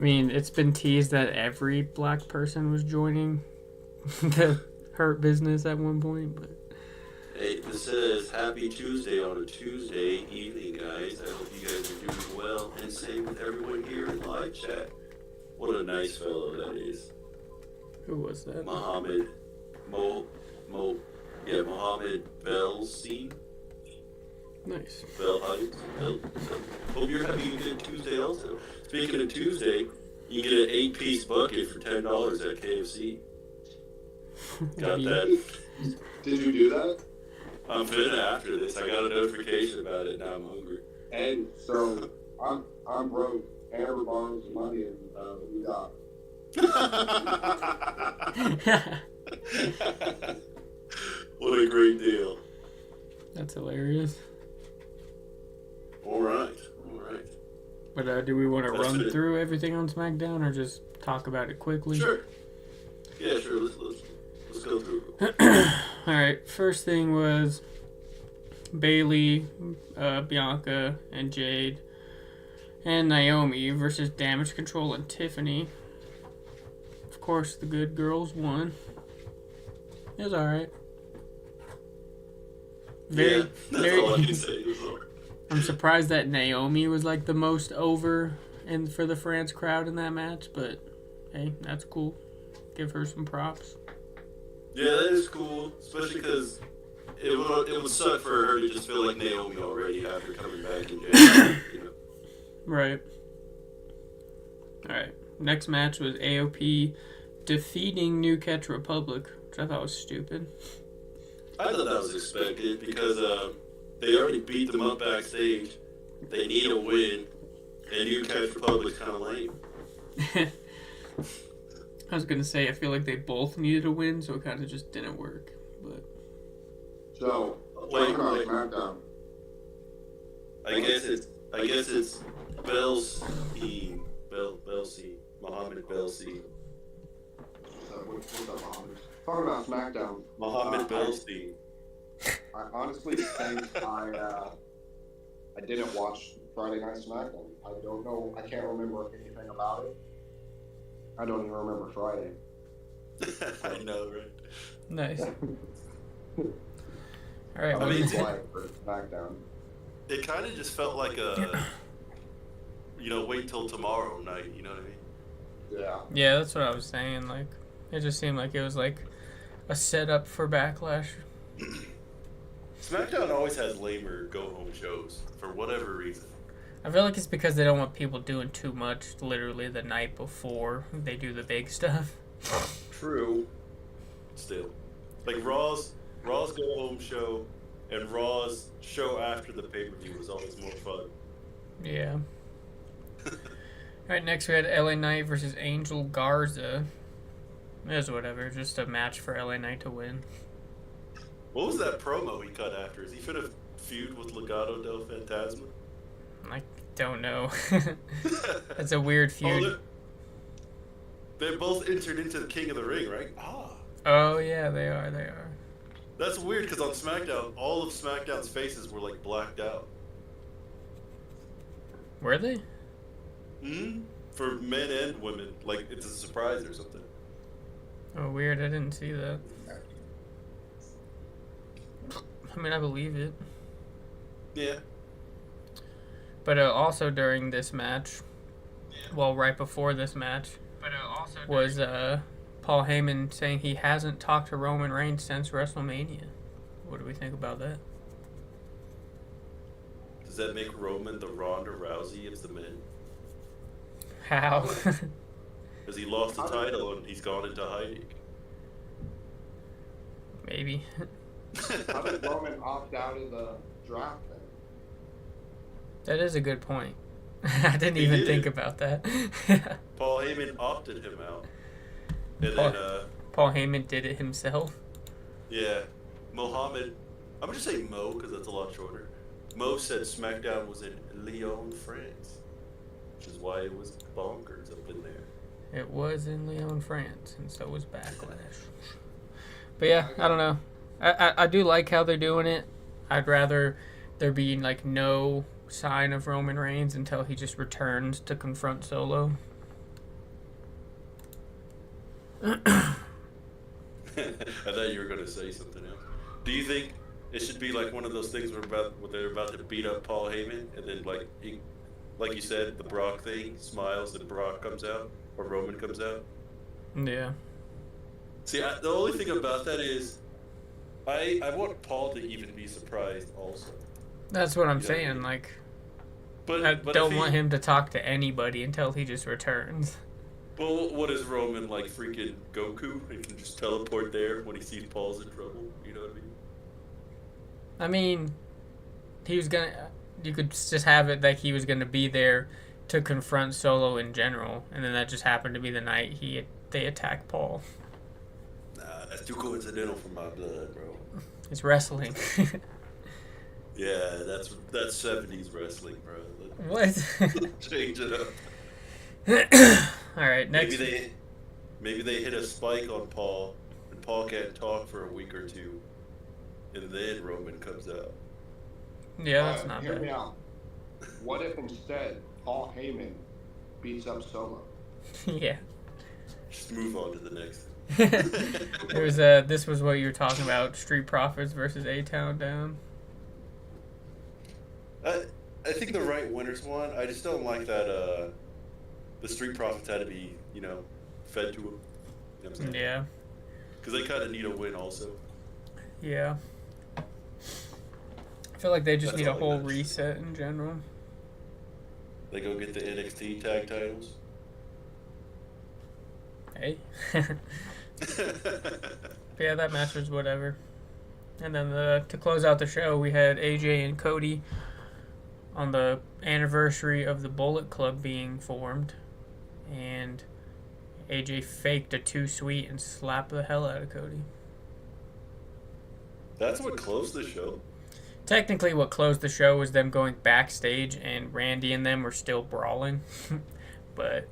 I mean, it's been teased that every black person was joining the Hurt Business at one point, but Hey, this says Happy Tuesday on a Tuesday evening, guys. I hope you guys are doing well, and same with everyone here in live chat. What a nice fellow that is. who was that? Mohammed Mo Mo Mohammed Belsi. Nice. Bell Heights. Hope you're having a good Tuesday also. Speaking of Tuesday, you can get an 8-piece bucket for $10 at KFC. Got that. Did you do that? I'm finna after this. I got a notification about it. Now I'm hungry. And so I'm broke. Amber borrowed some money and we got. What a great deal. That's hilarious. All right. But do we want to run it. through everything on SmackDown or just talk about it quickly? Sure. Yeah, sure. Let's go through it. All right. First thing was Bailey, Bianca, and Jade, and Naomi versus Damage Control and Tiffany. Of course, the good girls won. It was all right. That's all I can say. I'm surprised that Naomi was like the most over for the France crowd in that match, but hey, that's cool. Give her some props. Yeah, that is cool, especially because it would suck for her to just feel like Naomi already after coming back in January. Right. All right. Next match was AOP defeating New Catch Republic, which I thought was stupid. I thought that was expected because they already beat them up backstage. They need a win, and New Catch Republic's kind of lame. I was gonna say I feel like they both needed a win, so it kind of just didn't work. But So wait. SmackDown. I guess it's Belsi, Mohammed Belsi. What's up, Mohammed? Talking about SmackDown. Mohammed Belsi. I honestly think I didn't watch Friday Night SmackDown. I don't know. I can't remember anything about it. I don't even remember Friday. I know, right? nice. All right. I mean, For SmackDown. It kind of just felt like a, wait till tomorrow night. You know what I mean? Yeah. Yeah, that's what I was saying. Like, it just seemed like it was like a setup for Backlash. SmackDown always has lamer go-home shows for whatever reason. I feel like it's because they don't want people doing too much literally the night before they do the big stuff. True. Still. Like Raw's go-home show and Raw's show after the pay-per-view was always more fun. Yeah. Alright, next we had LA Knight versus Angel Garza. It was whatever, just a match for LA Knight to win. What was that promo he cut after? Is he finna feud with Legado del Fantasma? I don't know. That's a weird feud. Oh, they're both entered into the King of the Ring, right? Oh, yeah, they are. That's weird because on SmackDown, all of SmackDown's faces were like blacked out. Were they? Mm-hmm. For men and women. Like it's a surprise or something. Oh, weird. I didn't see that. I mean, I believe it. Yeah. But also during this match, well, right before this match, was Paul Heyman saying he hasn't talked to Roman Reigns since WrestleMania. What do we think about that? Does that make Roman the Ronda Rousey of the men? How? Because he lost the title and he's gone into hiding. Maybe. How did Roman opt out of the draft then? That is a good point. I didn't even think about that. Paul Heyman opted him out. And Paul Heyman did it himself? Yeah. Mohammed, I'm going to say Mo because that's a lot shorter. Mo said SmackDown was in Lyon, France. Which is why it was bonkers up in there. It was in Lyon, France, and so was Backlash. But yeah, I don't know. I do like how they're doing it. I'd rather there be like no sign of Roman Reigns until he just returns to confront Solo. I thought you were going to say something else. Do you think it should be like one of those things where they're about to beat up Paul Heyman, and then like you said, the Brock thing, smiles and Brock comes out, or Roman comes out? Yeah. See, the only thing about that is, I want Paul to even be surprised also. That's what I'm You know what I saying. mean? Like, But I but don't if want him to talk to anybody until he just returns. Well, what is Roman, like freaking Goku? He can just teleport there when he sees Paul's in trouble. You know what I mean? I mean, he was gonna. You could just have it like he was gonna be there to confront Solo in general, and then that just happened to be the night they attack Paul. Nah, that's too coincidental for my blood, bro. It's wrestling. Yeah, that's 70s wrestling, bro. What? Change it up. All right, next. Maybe they hit a spike on Paul, and Paul can't talk for a week or two, and then Roman comes out. Yeah, that's not Hear bad. me out. What if instead Paul Heyman beats up Solo? Yeah. Just move on to the next. There was this was what you were talking about: Street Profits versus A-Town Down. I think the right winners won. I just don't like that the Street Profits had to be, fed to them. You know what I'm saying? Yeah. Because they kind of need a win also. Yeah. I feel like they just That's need a all that whole matters. reset in general. They go get the NXT tag titles. Hey. Yeah, that match was whatever. And then to close out the show, we had AJ and Cody on the anniversary of the Bullet Club being formed. And AJ faked a too sweet and slapped the hell out of Cody. That's what closed the show. Technically, what closed the show was them going backstage, and Randy and them were still brawling. But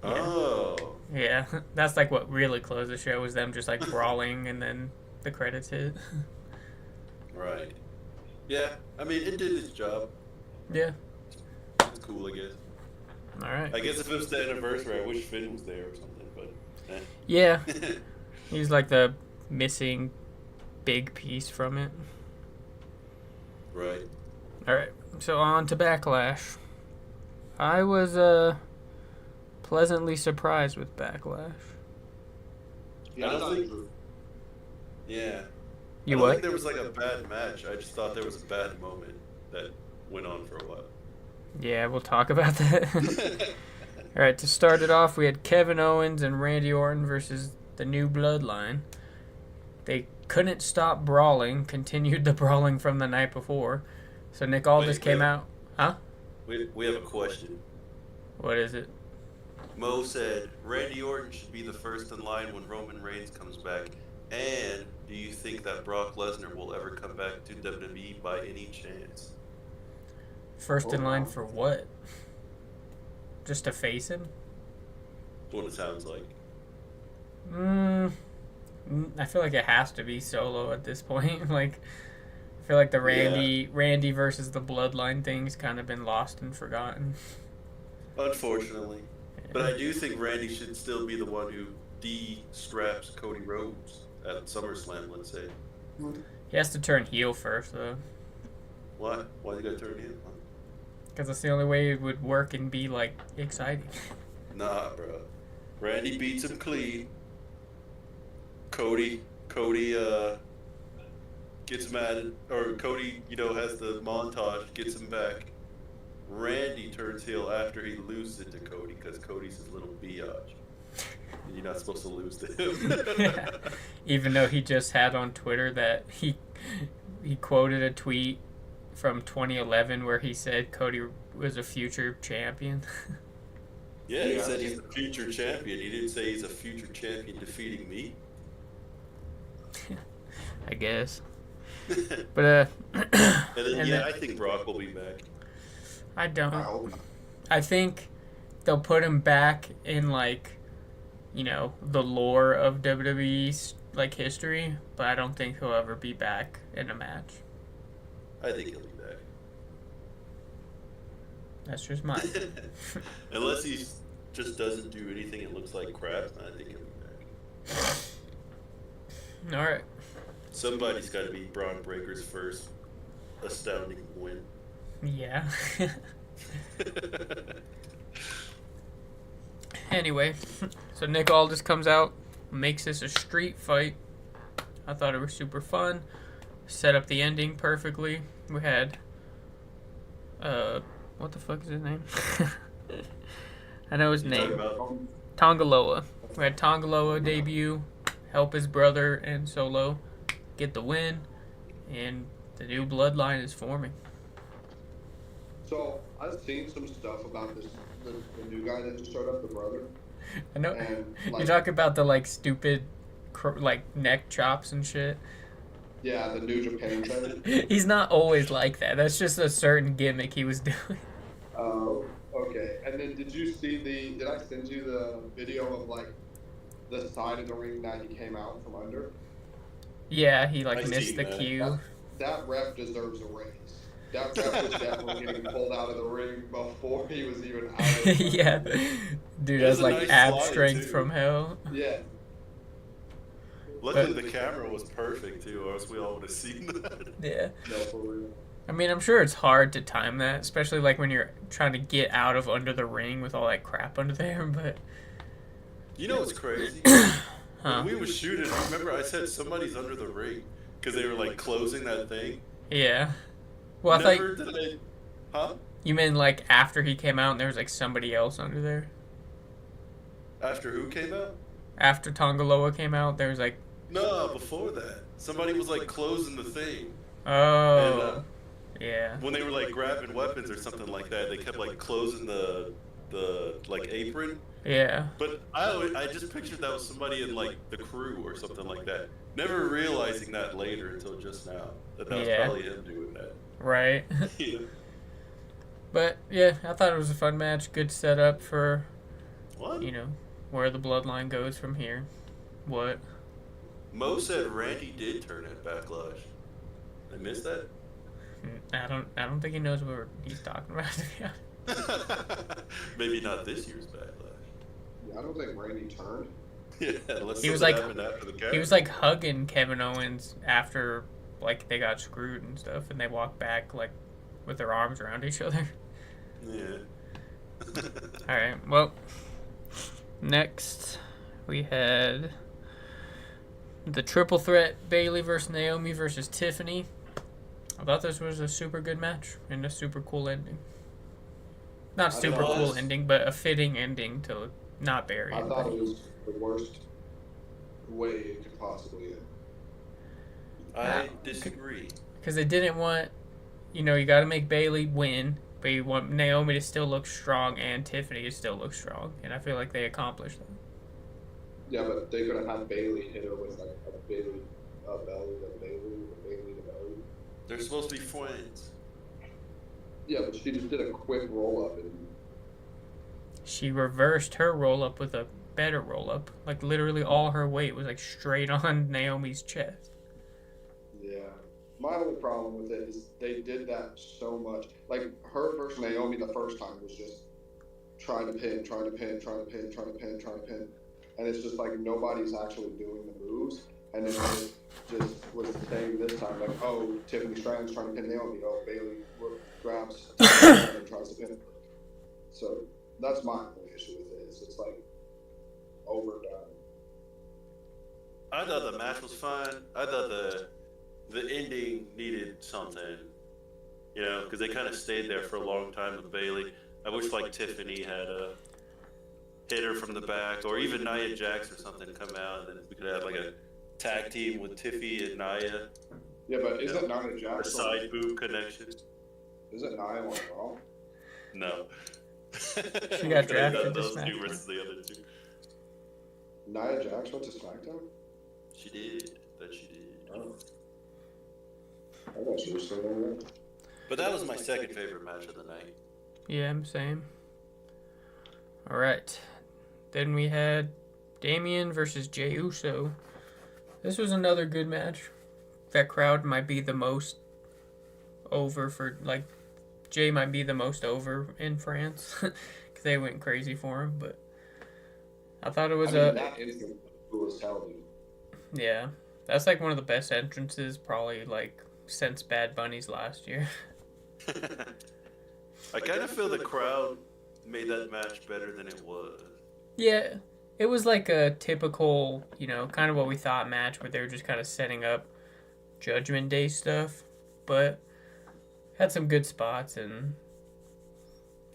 yeah. Oh. Yeah, that's like what really closed the show was them just like brawling, and then the credits hit. Right. Yeah, I mean, it did its job. Yeah. It's cool, I guess. All right. I guess if it was the anniversary, I wish Finn was there or something, but Yeah, he's like the missing big piece from it. Right. All right, so on to Backlash. I was pleasantly surprised with Backlash. Yeah, I don't that's think- true. Yeah. You I don't what? think there was like a bad match. I just thought there was a bad moment that went on for a while. Yeah, we'll talk about that. All right, to start it off, we had Kevin Owens and Randy Orton versus the New Bloodline. They couldn't stop brawling, continued the brawling from the night before. So Nick Aldis Wait, came wait. out. Huh? We have a question. What is it? Mo said Randy Orton should be the first in line when Roman Reigns comes back. And do you think that Brock Lesnar will ever come back to WWE by any chance? First in line for what? Just to face him? That's what it sounds like. I feel like it has to be Solo at this point. Like, I feel like the Randy versus the Bloodline thing's kind of been lost and forgotten. Unfortunately. But I do think Randy should still be the one who de-straps Cody Rhodes at SummerSlam, let's say. He has to turn heel first, though. Why? Why you gotta turn heel? Because that's the only way it would work and be, like, exciting. Nah, bro. Randy beats him clean. Cody gets mad, or Cody, has the montage, gets him back. Randy turns heel after he loses it to Cody, because Cody's his little biatch. And you're not supposed to lose to him. Even though he just had on Twitter that he quoted a tweet from 2011 where he said Cody was a future champion. Yeah, he said he's the future champion. He didn't say he's a future champion defeating me. I guess. But And then, I think Brock will be back. I don't. I hope not. I think they'll put him back in, like, the lore of WWE's, like, history, but I don't think he'll ever be back in a match. I think he'll be back. That's just mine. Unless he's just doesn't do anything and looks like crap, I think he'll be back. All right. Somebody's got to be Braun Breaker's first astounding win. Yeah. Anyway, so Nick Aldis comes out, makes this a street fight. I thought it was super fun. Set up the ending perfectly. We had, what the fuck is his name? I know his name. Tongaloa. We had Tongaloa debut, help his brother and Solo get the win, and the new bloodline is forming. So I've seen some stuff about this, the new guy that just showed up, the brother. I know. And, You're talking about the like stupid, like neck chops and shit. Yeah, the New Japan thing. He's not always like that. That's just a certain gimmick he was doing. Oh, okay. And then did you see did I send you the video of like the side of the ring that he came out from under? Yeah, he like I missed seen the that. cue. That ref deserves a raise. That ref was definitely getting pulled out of the ring before he was even out of the ring. Yeah. Dude, that's a like nice ab slide, strength too. from hell. Yeah. Luckily, the camera was perfect too, or else we all would have seen that. Yeah. No, for real. I mean, I'm sure it's hard to time that, especially like when you're trying to get out of under the ring with all that crap under there, but... You know what's crazy? Huh. When we was shooting, remember I said somebody's under the ring because they were like closing that thing. Yeah. Well, I Never thought... did Huh? You meant like after he came out and there was like somebody else under there? After who came out? After Tongaloa came out, there was like... No, before that. Somebody was like closing the thing. Oh... And, yeah. when they were like grabbing weapons or something like that, they kept like closing the like apron. Yeah. But I just pictured that was somebody in like the crew or something like that. Never realizing that later until just now that was Yeah. probably him doing that. Right. Yeah. But yeah, I thought it was a fun match. Good setup for, What? you know, where the bloodline goes from here. What? Mo said Randy did turn at Backlash. I missed that. I don't think he knows what he's talking about. To be honest. Maybe not this year's Backlash. Yeah, I don't think Randy turned. Yeah, unless He was something like- happened after the camera. He was like hugging Kevin Owens after like they got screwed and stuff, and they walked back like with their arms around each other. Yeah. All right. Well, next we had the triple threat: Bayley versus Naomi versus Tiffany. I thought this was a super good match and a super cool ending. Not I super thought- cool ending, but a fitting ending to not bury I thought anybody. it was the worst way it could possibly end. I disagree. Because they didn't want, you know, you got to make Bayley win, but you want Naomi to still look strong and Tiffany to still look strong. And I feel like they accomplished that. Yeah, but they could have had Bailey hit her with like a Bailey belly to Bailey to belly. They're supposed to be friends. Yeah, but she just did a quick roll up and She reversed her roll up with a better roll up. Like literally all her weight was like straight on Naomi's chest. yeah. My only problem with it is they did that so much. Like her versus Naomi the first time was just trying to pin. And it's just like nobody's actually doing the moves. And then it just was the same this time. Like, oh, Tiffany Stratton's trying to pin Naomi. Oh, Bailey grabs and tries to pin her. So that's my only issue with it. Is it's like overdone. I thought the match was fun. I thought the ending needed something, you know, because they kind of stayed there for a long time with Bailey. I wish like Tiffany had hit her from the back, or even Nia Jax or something come out, and then we could have like a tag team with Tiffy and Nia. Yeah, but isn't Nia A Jax side boob connection. Isn't Nia on Raw? No. She got drafted to those two SmackDown. versus the other two. Nia Jax went to SmackDown? She did. That she did. Oh. I thought she was still on there. But that was my second favorite match of the night. Yeah, I'm same. All right. Then we had Damian versus Jey Uso. This was another good match. That crowd might be the most over for, like, Jey might be the most over in France. 'cause they went crazy for him. But I thought it was that instant was hell, dude. yeah, that's like one of the best entrances probably like since Bad Bunny's last year. I kind of feel the crowd made that match better than it was. Yeah, it was like a typical, kind of what we thought match where they were just kind of setting up Judgment Day stuff, but had some good spots and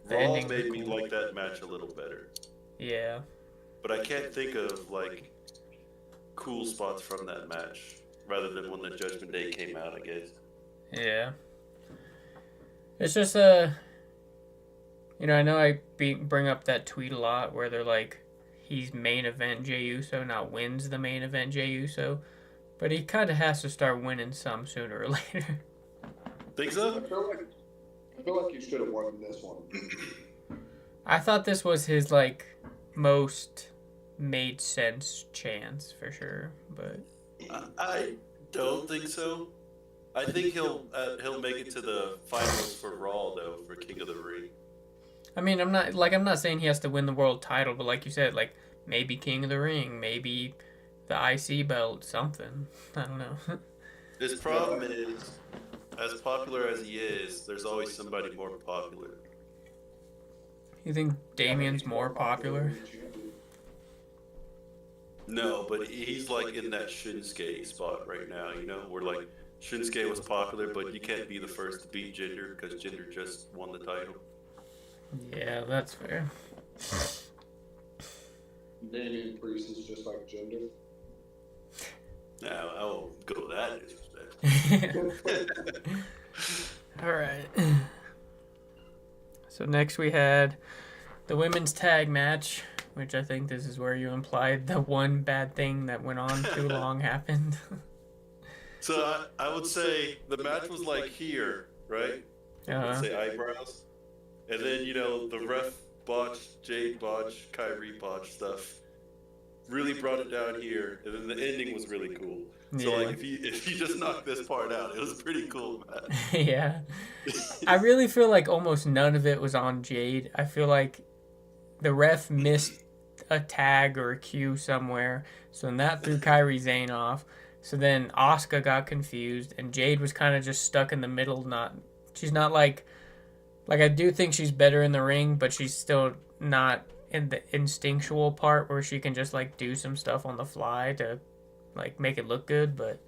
the Raw ending made was me cool. like that match a little better, Yeah, but I can't think of like cool spots from that match rather than when the Judgment Day came out, I guess. yeah. It's just I know I bring up that tweet a lot where they're like, he's main event Jey Uso, not wins the main event Jey Uso, but he kind of has to start winning some sooner or later. Think so? I feel like he should have won this one. I thought this was his like most made sense chance for sure, but I don't think so. I think he'll make it to the finals for Raw though, for King of the Ring. I mean, I'm not saying he has to win the world title, but like you said, like maybe King of the Ring, maybe the IC belt, something. I don't know. His problem is, as popular as he is, there's always somebody more popular. You think Damien's more popular? No, but he's like in that Shinsuke spot right now, where like Shinsuke was popular, but you can't be the first to beat Jinder because Jinder just won the title. Yeah, that's fair. Damian Priest is just like gender. Now, I won't go that disrespect. All right. So next we had the women's tag match, which I think this is where you implied the one bad thing that went on too long happened. So I would say the match was like here, right? I would say eyebrows. And then, the ref botch, Jade botch, Kyrie botch stuff really brought it down here. And then the ending was really cool. So, Yeah. like, if you just knocked this part out, it was pretty cool, man. Yeah. I really feel like almost none of it was on Jade. I feel like the ref missed a tag or a cue somewhere. So then that threw Kyrie Zane off. So then Asuka got confused. And Jade was kind of just stuck in the middle. She's not like I do think she's better in the ring, but she's still not in the instinctual part where she can just like do some stuff on the fly to like make it look good. But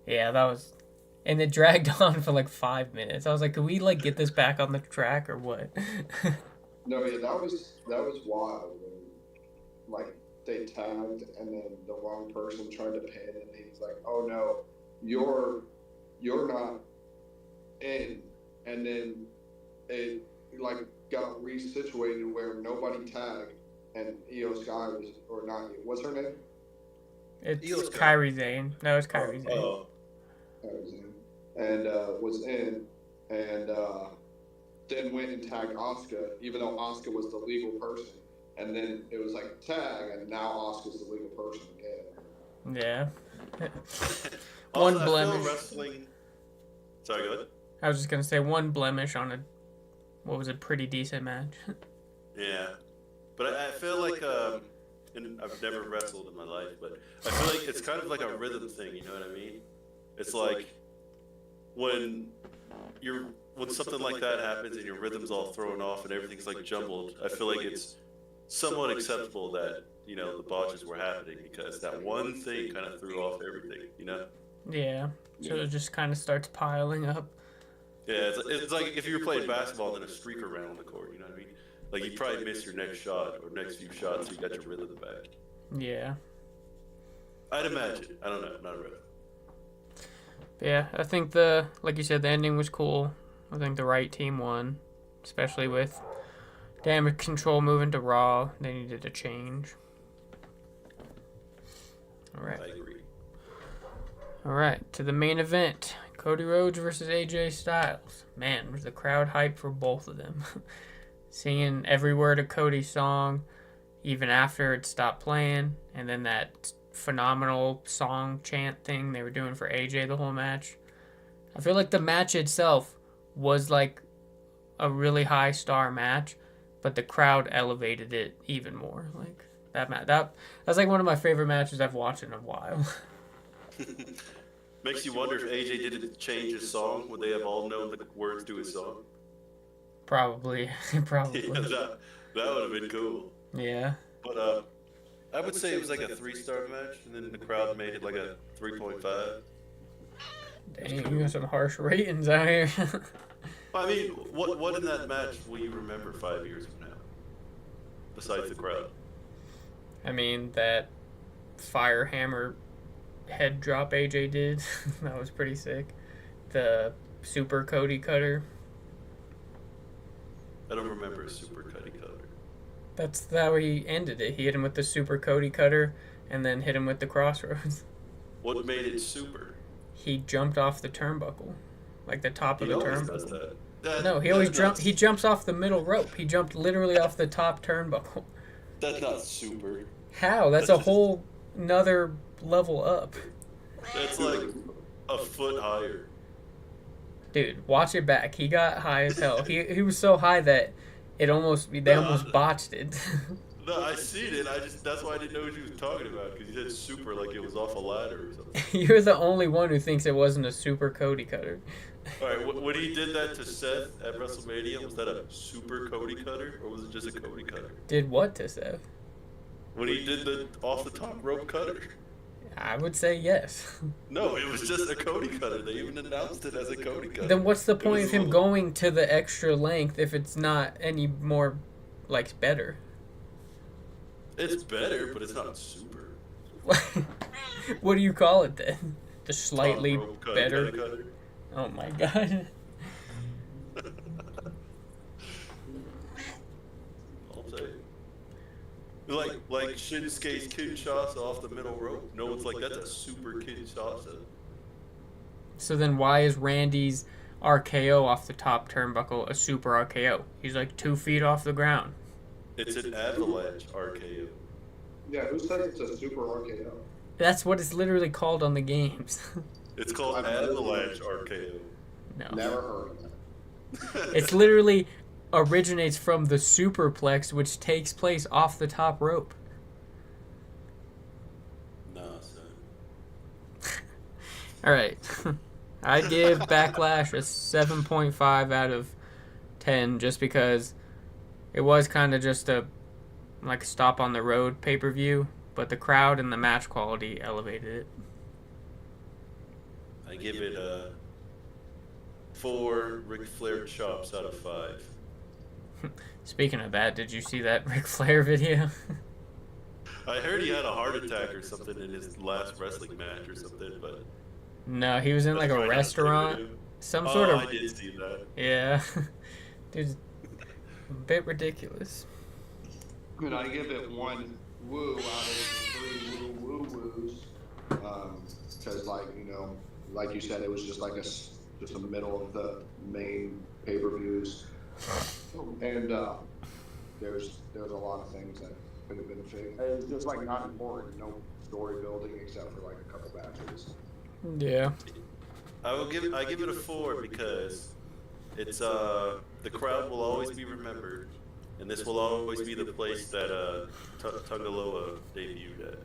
yeah, and it dragged on for like 5 minutes. I was like, could we like get this back on the track or what? No, yeah, that was wild. When, like they tagged and then the wrong person tried to pin, and he's like, "Oh no, you're not in," and then it like got resituated where nobody tagged, and Io Sky what's her name? It's Kyrie Zane. No, it's Kyrie Zane. Oh. And was in, and then went and tagged Asuka, even though Asuka was the legal person. And then it was like tag, and now Asuka's the legal person again. Yeah. Also, One blemish. Wrestling. Sorry, go ahead. I was just gonna say one blemish on what was a pretty decent match. Yeah, but I feel like, and I've never wrestled in my life, but I feel like it's kind of like a rhythm thing. You know what I mean? It's like when something like that happens and your rhythm's all thrown off and everything's like jumbled. I feel like it's somewhat acceptable that the botches were happening because that one thing kind of threw off everything. Yeah. So it just kind of starts piling up. Yeah, it's like if you were playing basketball and then a streaker ran on the court, you know what I mean? Like, you'd probably miss your next shot or next few shots so you got your rhythm back. Yeah. I'd imagine. I don't know. Not a rhythm. Yeah, I think like you said, the ending was cool. I think the right team won, especially with Damage Control moving to Raw. They needed a change. All right. I agree. All right, to the main event. Cody Rhodes versus AJ Styles. Man, was the crowd hyped for both of them. Singing every word of Cody's song, even after it stopped playing. And then that phenomenal song chant thing they were doing for AJ the whole match. I feel like the match itself was like a really high star match, but the crowd elevated it even more. Like that's like one of my favorite matches I've watched in a while. Makes you wonder if AJ didn't change his song, would they have all known the words to his song? Probably. Probably. Yeah, that would have been cool. Yeah. But I would say it was like a 3-star match, and then the crowd made it like a 3.5. Dang, you got some harsh ratings out here. I mean, what in that match will you remember 5 years from now? Besides the crowd. I mean, that fire hammer head drop AJ did, that was pretty sick. The super Cody cutter. I don't remember a super Cody cutter. That's how he ended it. He hit him with the super Cody cutter and then hit him with the crossroads. What made it super? He jumped off the turnbuckle. Like the top of the always does turnbuckle. that. No, he always jumps. He jumps off the middle rope. He jumped literally off the top turnbuckle. That's not super. How? That's a whole another level up. That's like a foot higher. Dude, watch it back. He got high as hell. He was so high that they almost botched it. No, I seen it. That's why I didn't know what you was talking about, because you said super like it was off a ladder or something. You're the only one who thinks it wasn't a super Cody cutter. All right, when he did that to Seth at WrestleMania, was that a super Cody cutter or was it just a Cody cutter? Did what to Seth? When he did the off the top rope cutter. I would say yes. No, it was just a Cody cutter. They even announced it as a Cody cutter. Then what's the point of him going to the extra length if it's not any more, like, better? It's better, but it's not super. What do you call it then? Just slightly Cutter, better? cutter. Oh my god. I'll tell you. Like Shinsuke's Kinshasa off the middle rope. No one's like, that's a super Kinshasa. So then why is Randy's RKO off the top turnbuckle a super RKO? He's like 2 feet off the ground. It's an avalanche RKO. Yeah, who says it's a super RKO? That's what it's literally called on the games. It's called avalanche RKO. No. Never heard of that. It's literally originates from the superplex, which takes place off the top rope. Nah, son. All right. I give Backlash a 7.5 out of 10 just because it was kind of just a like stop on the road pay-per-view, but the crowd and the match quality elevated it. I give it 4 Ric Flair chops out of 5. Speaking of that, did you see that Ric Flair video? I heard he had a heart attack or something in his last wrestling match or something, but No, he was in like a restaurant. Some sort of. I did see that. Yeah. Dude, a bit ridiculous. And I give it 1 woo out of 3 woo-woos. Because, like you said, it was just like just the middle of the main pay-per-views. And there's a lot of things that could have been fixed. It was just like not important, no story building except for like a couple matches. Yeah. I give it a 4 because it's the crowd will always be remembered, and this will always be the place that Tungaloa debuted at.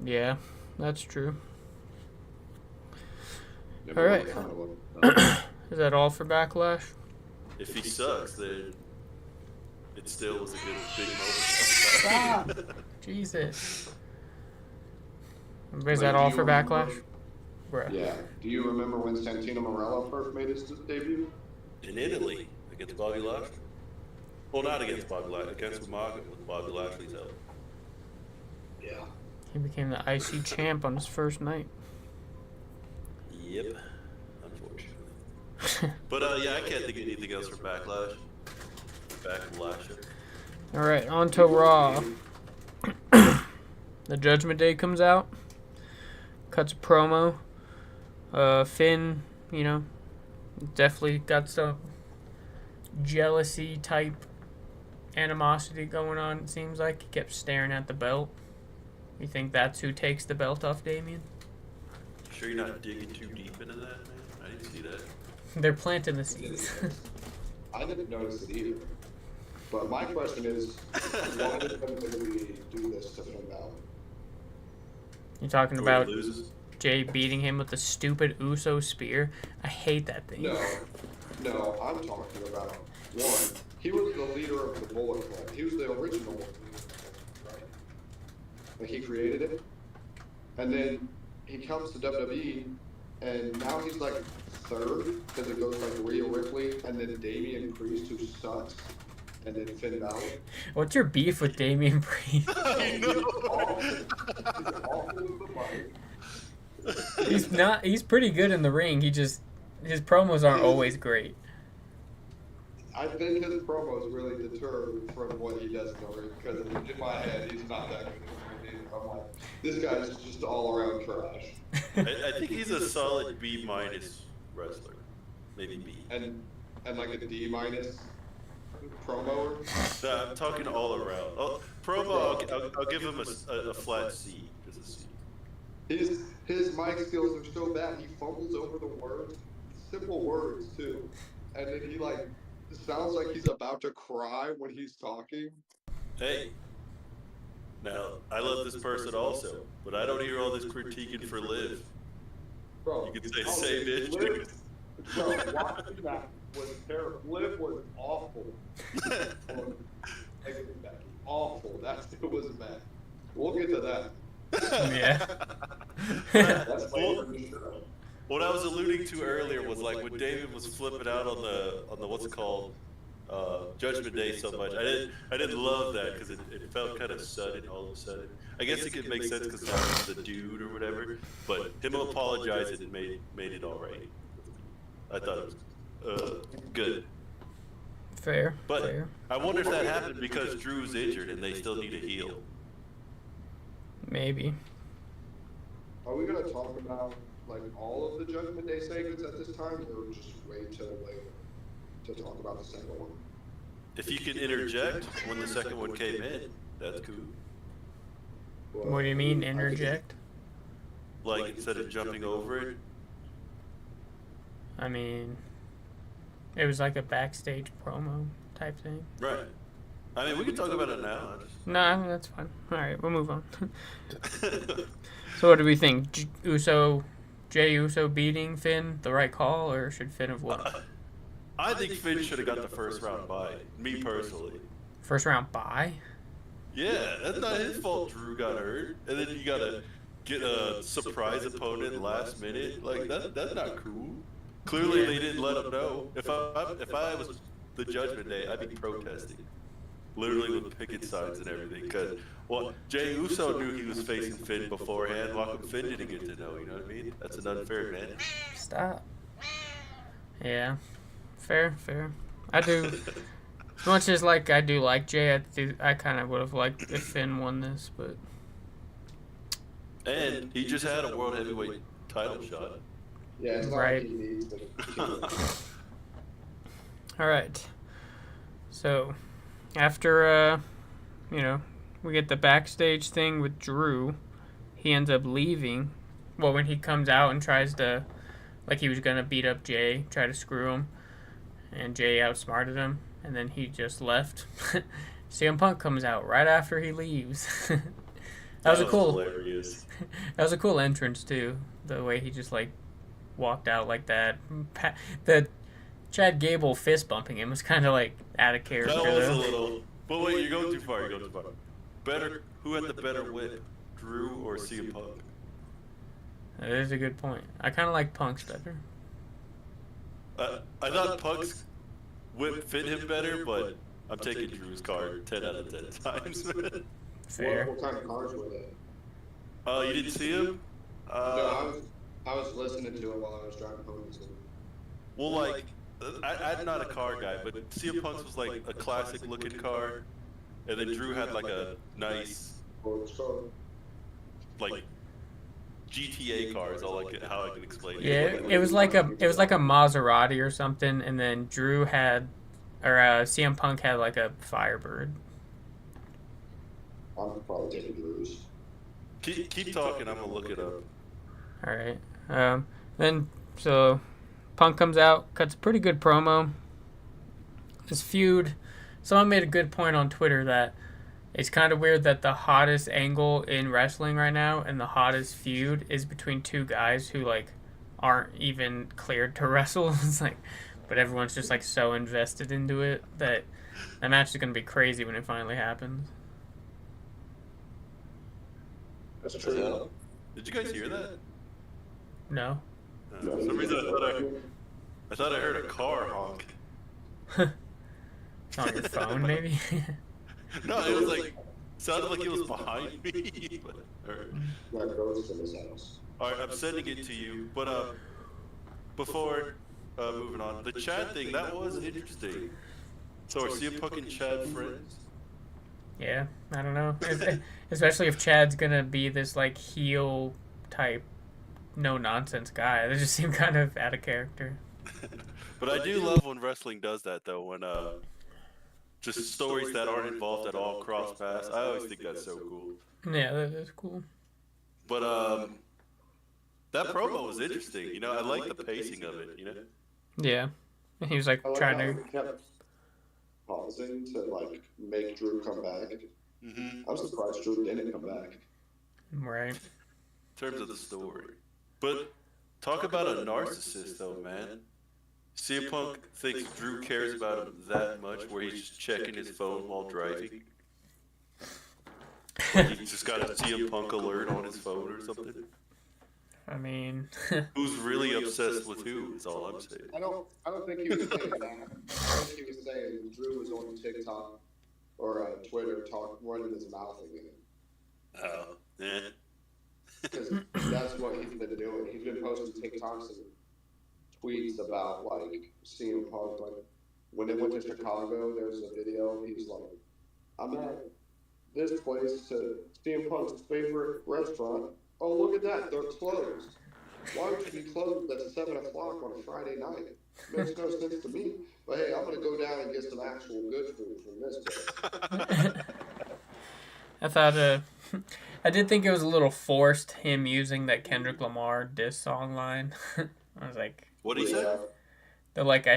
Yeah, that's true. Never All right. really Is that all for Backlash? If he sucks, then it still was a good big moment. Jesus. Is that all for Backlash? Yeah. Do you remember when Santino Marella first made his debut? In Italy, against Bobby Lashley. Well, not against Bobby Lashley, against Umaga with Bobby Lashley's help. Yeah. He became the IC champ on his first night. Yep, unfortunately. But yeah, I can't think of anything else for Backlash. Backlash. All right, on to Raw. The Judgment Day comes out, cuts a promo. Finn, definitely got some jealousy type animosity going on, it seems like. He kept staring at the belt. You think that's who takes the belt off Damien? Sure you're not digging too deep into that, man? I didn't see that. They're planting the seeds. I didn't notice it either. But my question is, why did WWE do this to Finn Balor? You talking Who about loses? Jay beating him with the stupid Uso spear? I hate that thing. No, I'm talking about one. He was the leader of the Bullet Club. He was the original leader of the Bullet Club, right? Like he created it, and then he comes to WWE, and now he's like third because it goes like Rhea Ripley, and then Damian Priest, who sucks, and then Finn Balor. What's your beef with Damian Priest? I know. He's awful with the mic. He's pretty good in the ring. His promos aren't always great. I think his promos really deter from what he does in the ring, because in my head, he's not that good in the ring. I'm like, this guy's just all around trash. I think he's a solid B- wrestler, maybe B. And like a D- promoer. No, I'm talking all around. Oh, promo, I'll give him a flat C, just a C. His mic skills are so bad, he fumbles over the words, simple words too, and then he like sounds like he's about to cry when he's talking. Hey, now I love this person also, but I don't hear all this critiquing for Liv. Bro, You could say the same issue. Bro, watching that was terrible. Liv was awful. Awful. It was bad. We'll get to that. Yeah. That's later. What I was alluding to earlier was like when David was flipping out on the what's it called, Judgment Day so much. I didn't love that because it felt kind of sudden all of a sudden. I guess it could make sense because now he's the dude or whatever. But him apologizing made it all right. I thought it was good. Fair. But fair. I wonder if that happened because Drew's injured and they still need a heel. Maybe. Are we gonna talk about like all of the Judgment Day segments at this time, or just wait till later to talk about the second one? If you can interject when the second one came in, that's cool. Well, What do you mean, interject? Like instead of jumping over it. I mean, it was like a backstage promo type thing. Right. I mean, we can talk about it now. No, that's fine. All right, we'll move on. So what do we think? Jay Uso beating Finn, the right call, or should Finn have won? I think Finn should have got the first round bye. Me personally. First round bye? Yeah, that's not his fault. Drew got hurt, and then you gotta get a surprise opponent last minute. Like that's not cool. Clearly, they didn't let him know. If I was the Judgment Day, I'd be protesting. Literally with picket signs and everything. Because, well, Jey Uso knew he was facing Finn beforehand. Why come Finn didn't get to know? You know what I mean? That's an unfair advantage. Stop. Yeah. Fair. I do. As much as I do like Jay, I kind of would have liked if Finn won this, but. And he just had a world heavyweight title shot. Yeah, it's not Right. like he needs to. All right. So, after we get the backstage thing with Drew, he ends up leaving. Well, when he comes out and tries to, he was gonna beat up Jay, try to screw him, and Jay outsmarted him, and then he just left. CM Punk comes out right after he leaves. That was hilarious. That was a cool entrance too. The way he just walked out like that. The Chad Gable fist bumping him was kind of out of character. That was though. a little. But wait, you're going too far. Who had the better whip, Drew or CM Punk? That is a good point. I kind of like Punk's better. I thought Punk's whip fit him better, but I'm taking Drew's card 10 out of 10 times. Fair. What kind of cards were they? Oh, you didn't see him? No, I was listening to it while I was driving home. Well, I'm not a car guy, but CM Punk's was a classic looking car, and then Drew had a nice, GTA car is how I can explain it. Yeah, it was like a Maserati or something, and then Drew had, or CM Punk had a Firebird. I'm probably taking Drew's. Keep talking, I'm gonna look it up. All right. Then Punk comes out, cuts a pretty good promo. This feud Someone made a good point on Twitter that it's kind of weird that the hottest angle in wrestling right now and the hottest feud is between two guys who like aren't even cleared to wrestle. It's like, but everyone's just like so invested into it that that match is gonna be crazy when it finally happens. That's What the true. hell? Did you guys hear that? No, No, For some reason I thought I heard a car honk. it's on your phone maybe. No, it was like sounded like it was behind me. That ghost in his house. All right, I'm sending it to you. But before moving on, the Chad thing that was interesting. So are CM Punk and Chad friends? Yeah, I don't know. Especially if Chad's gonna be this like heel type, no nonsense guy. They just seem kind of out of character. But I do love when wrestling does that though. When just stories that aren't involved at all cross paths. I always think that's so cool. Yeah, that's cool. But that promo was interesting. You know, I like the pacing of it. You know. Yeah, he was like I like trying how to. he kept pausing to like make Drew come back. Mm-hmm. I was surprised Drew didn't come back. Right. In terms of the story, but talk about a narcissist though, man. CM Punk thinks Drew cares about him that much, where he's just checking his phone while driving. Like he's just got a CM Punk alert on his phone or something. I mean, Who's really obsessed with who is all I'm saying. I don't think he was saying that. I think he was saying Drew was on TikTok or Twitter running his mouth again. Oh, yeah. Because that's what he's been doing. He's been posting TikToks and tweets about like CM Punk. Like when they went to Chicago, there's a video. He's like, "I'm at this place to CM Punk's favorite restaurant. Oh, look at that, they're closed. Why would you be closed at 7 o'clock on a Friday night? Makes no sense to me. But hey, I'm gonna go down and get some actual good food from this place." I thought I did think it was a little forced him using that Kendrick Lamar diss song line. I was like, What he said? they're like,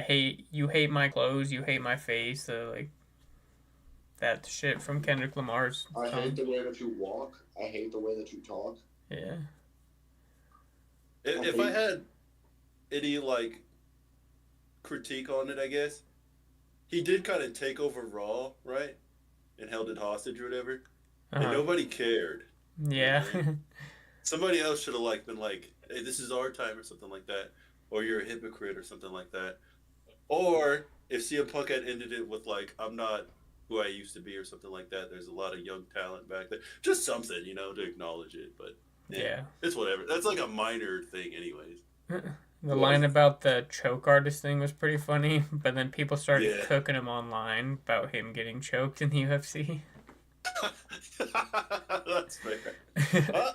you hate my clothes, you hate my face. So like that shit from Kendrick Lamar's I song. hate the way that you walk. I hate the way that you talk. Yeah. If I had any like critique on it, I guess he did kind of take over Raw, right, and held it hostage or whatever, and nobody cared. Yeah. Somebody else should have like been like, "Hey, this is our time" or something like that, or "You're a hypocrite" or something like that. Or if CM Punk had ended it with like, "I'm not who I used to be" or something like that. There's a lot of young talent back there. Just something, you know, to acknowledge it. But yeah, it's whatever. That's like a minor thing, anyways. The line about the choke artist thing was pretty funny, but then people started cooking him online about him getting choked in the UFC. That's fair.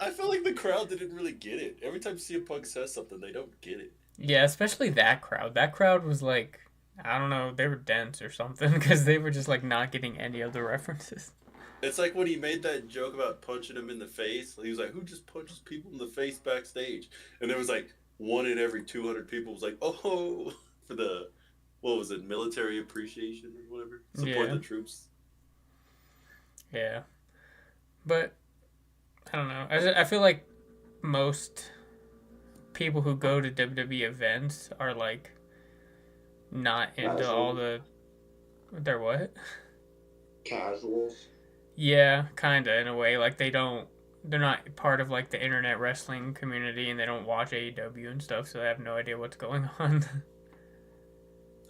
I feel like the crowd didn't really get it. Every time CM Punk says something, they don't get it. Yeah, especially that crowd. That crowd was like, I don't know, they were dense or something because they were just like not getting any of the references. It's like when he made that joke about punching him in the face. He was like, "Who just punches people in the face backstage?" And there was like 1 in every 200 people was like, "Oh," for the, what was it, military appreciation or whatever? Support the troops. Yeah. But, I don't know. I feel like most people who go to WWE events are like not into all the... They're what? Casuals. Yeah, kinda, in a way. Like, they're not part of, like, the internet wrestling community, and they don't watch AEW and stuff, so they have no idea what's going on.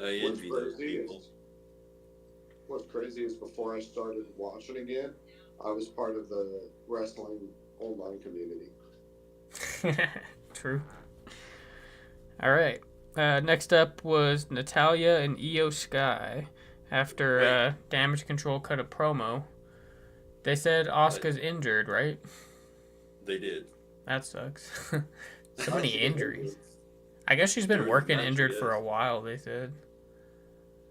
I envy those people. What's crazy is before I started watching again, I was part of the wrestling online community. True. All right. Next up was Natalya and Io Sky. After Damage Control cut a promo, they said Asuka's injured, right? They did. That sucks. So many injuries. I guess she's been working injured for a while, they said.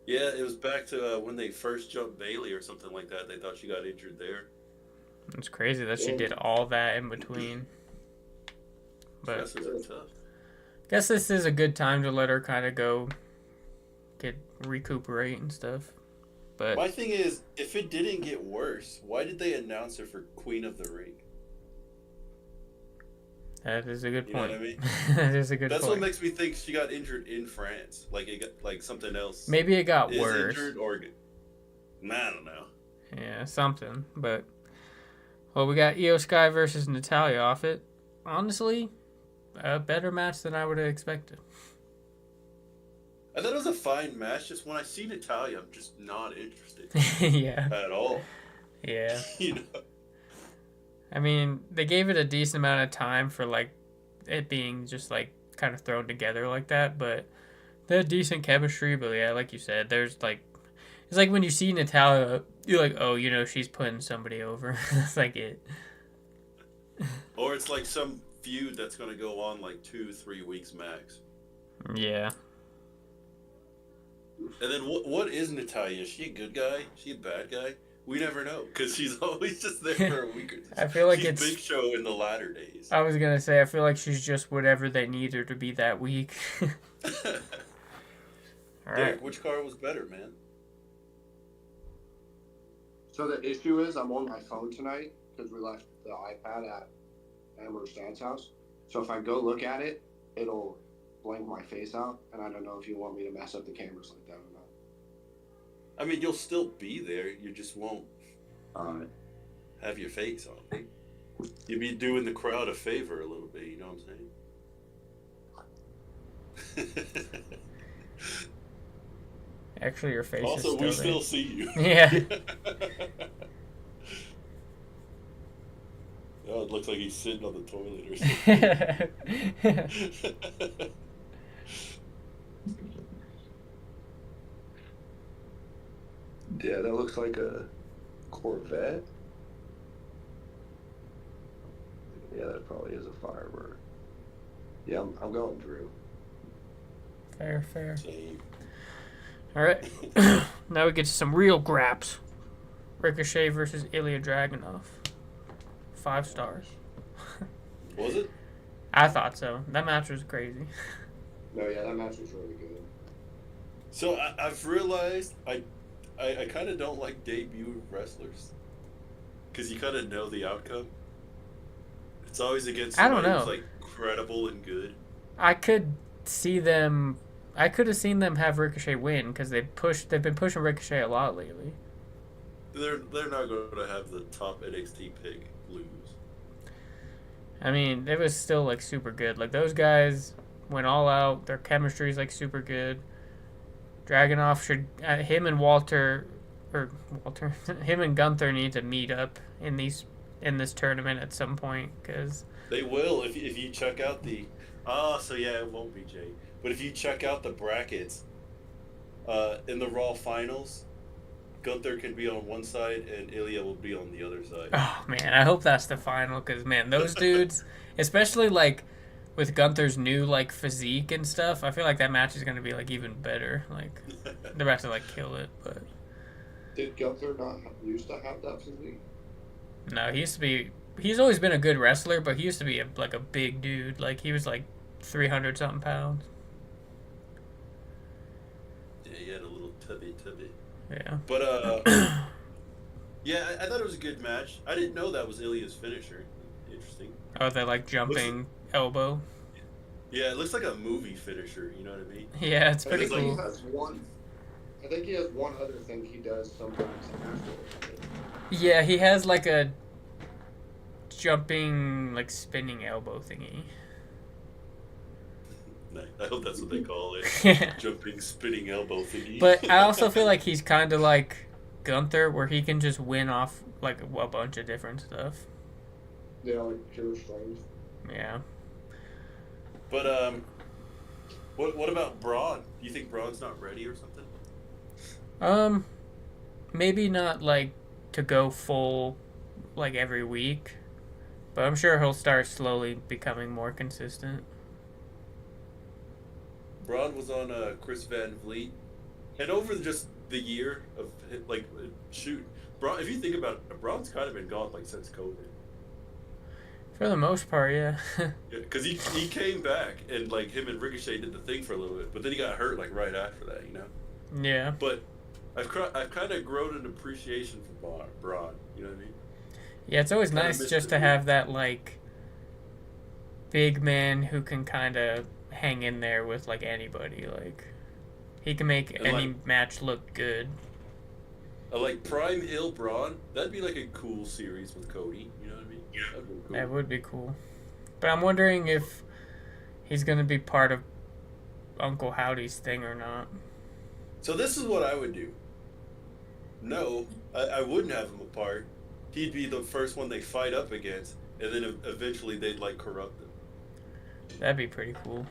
Yeah, it was back to when they first jumped Bailey or something like that. They thought she got injured there. It's crazy that she did all that in between. But guess this is a good time to let her kind of go recuperate and stuff. But my thing is, if it didn't get worse, why did they announce her for Queen of the Ring? that is a good You know point. what I mean? That is a good That's point. what makes me think she got injured in France. Like it got like something else. Maybe it got is worse. injured or I don't know. Yeah, something. But well, we got Io Sky versus Natalya off it. Honestly, a better match than I would have expected. I thought it was a fine match. Just when I see Natalia, I'm just not interested Yeah. at all. Yeah. You know. I mean, they gave it a decent amount of time for like it being just like kind of thrown together like that, but they had decent chemistry. But yeah, like you said, there's like it's like when you see Natalia, you're like, oh, you know, she's putting somebody over. That's like it. Or it's like some feud that's going to go on like 2-3 weeks max. Yeah. And then what is Natalia? Is she a good guy? Is she a bad guy? We never know because she's always just there for a week or two. I feel like she's it's Big Show in the latter days. I was gonna say I feel like she's just whatever they need her to be that week. All right. Derek, which car was better, man? So the issue is I'm on my phone tonight because we left the iPad at Amber's dad's house. So if I go look at it, it'll blank my face out, and I don't know if you want me to mess up the cameras like that or not. I mean, you'll still be there. You just won't have your face on. You'll be doing the crowd a favor a little bit. You know what I'm saying? Actually, your face Also, is we still still see you. Yeah. Oh, it looks like he's sitting on the toilet or something. Yeah, that looks like a Corvette. Yeah, that probably is a Firebird. Yeah, I'm going Drew. Fair. Same. All right. Now we get to some real graps. Ricochet versus Ilya Dragunov. 5 stars. Was it? I thought so. That match was crazy. No, yeah, that match was really good. So I've realized I kind of don't like debut wrestlers because you kind of know the outcome. It's always against I don't somebody know. who's like credible and good. I could have seen them have Ricochet win because they've been pushing Ricochet a lot lately. They're not going to have the top NXT pick lose. I mean, it was still like super good. Like those guys went all out. Their chemistry is like super good. Dragunov should him and Gunther need to meet up in this tournament at some point because They will if you check out the so yeah, it won't be Jay. But if you check out the brackets in the Raw finals, Gunther can be on one side and Ilya will be on the other side. oh man, I hope that's the final because man, those dudes, especially like with Gunther's new like physique and stuff, I feel like that match is gonna be like even better. Like they're about to like kill it, but Did Gunther not used to have that physique? no, he's always been a good wrestler, but he used to be like a big dude. Like he was like 300 something pounds. Yeah, he had a little tubby. Yeah. But yeah, I thought it was a good match. I didn't know that was Ilya's finisher. Interesting. Oh, that like jumping elbow. Yeah, it looks like a movie finisher. You know what I mean? Yeah, it's pretty I think cool. I think he has one other thing he does sometimes after. Yeah, he has like a jumping, like spinning elbow thingy. Nice. I hope that's what they call it. Yeah. Jumping, spinning elbow thingy. But I also feel like he's kind of like Gunther, where he can just win off like a bunch of different stuff. Yeah, like pure strength. Yeah. But what about Braun? Do you think Braun's not ready or something? Maybe not like to go full like every week, but I'm sure he'll start slowly becoming more consistent. Braun was on Chris Van Vliet, and over just the year of like shoot, Braun. If you think about it, Braun's kind of been gone like since COVID. For the most part, yeah. Because he came back and like him and Ricochet did the thing for a little bit, but then he got hurt like right after that, you know. Yeah. But I've kind of grown an appreciation for Braun. You know what I mean? Yeah, it's always Kinda nice missed just it. to have that, like, big man who can kind of hang in there with, like, anybody. Like, he can make And any like, match look good. like Prime Hill Braun, that'd be like a cool series with Cody. You know what I mean? Yeah. That'd be cool. That would be cool. But I'm wondering if he's going to be part of Uncle Howdy's thing or not. So this is what I would do. No, I wouldn't have him apart. He'd be the first one they fight up against, and then eventually they'd like corrupt him. That'd be pretty cool.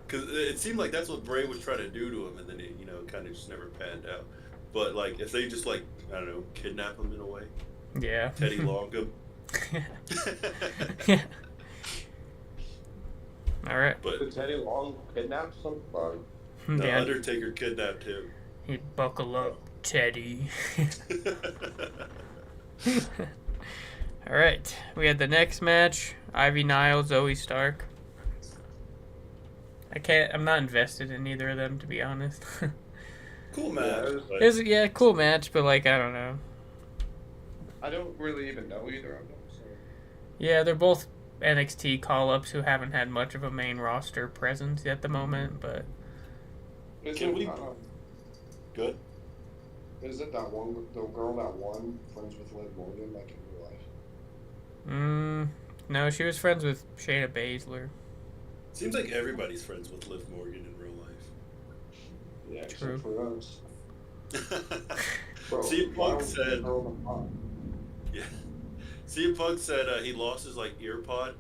Because it seemed like that's what Bray was trying to do to him, and then it, kind of just never panned out. But like, if they just like, I don't know, kidnap him in a way, Yeah. Teddy Long him. Yeah. All right. But Did Teddy Long kidnap somebody? the Yeah. Undertaker kidnapped him. He'd buckle up, Teddy. All right. We had the next match: Ivy Nile, Zoe Stark. I'm not invested in either of them, to be honest. Cool match. Yeah, but- Yeah, cool match, but like, I don't know. I don't really even know either of them. So. Yeah, they're both NXT call-ups who haven't had much of a main roster presence at the moment, but Can we- Good. Isn't that one the girl that won friends with Liv Morgan like in real life? no, she was friends with Shayna Baszler. Seems like everybody's friends with Liv Morgan in real life. Yeah, True. except for us. Bro, CM why Punk was the said, girl in the pop? yeah. CM Punk said he lost his like ear pod,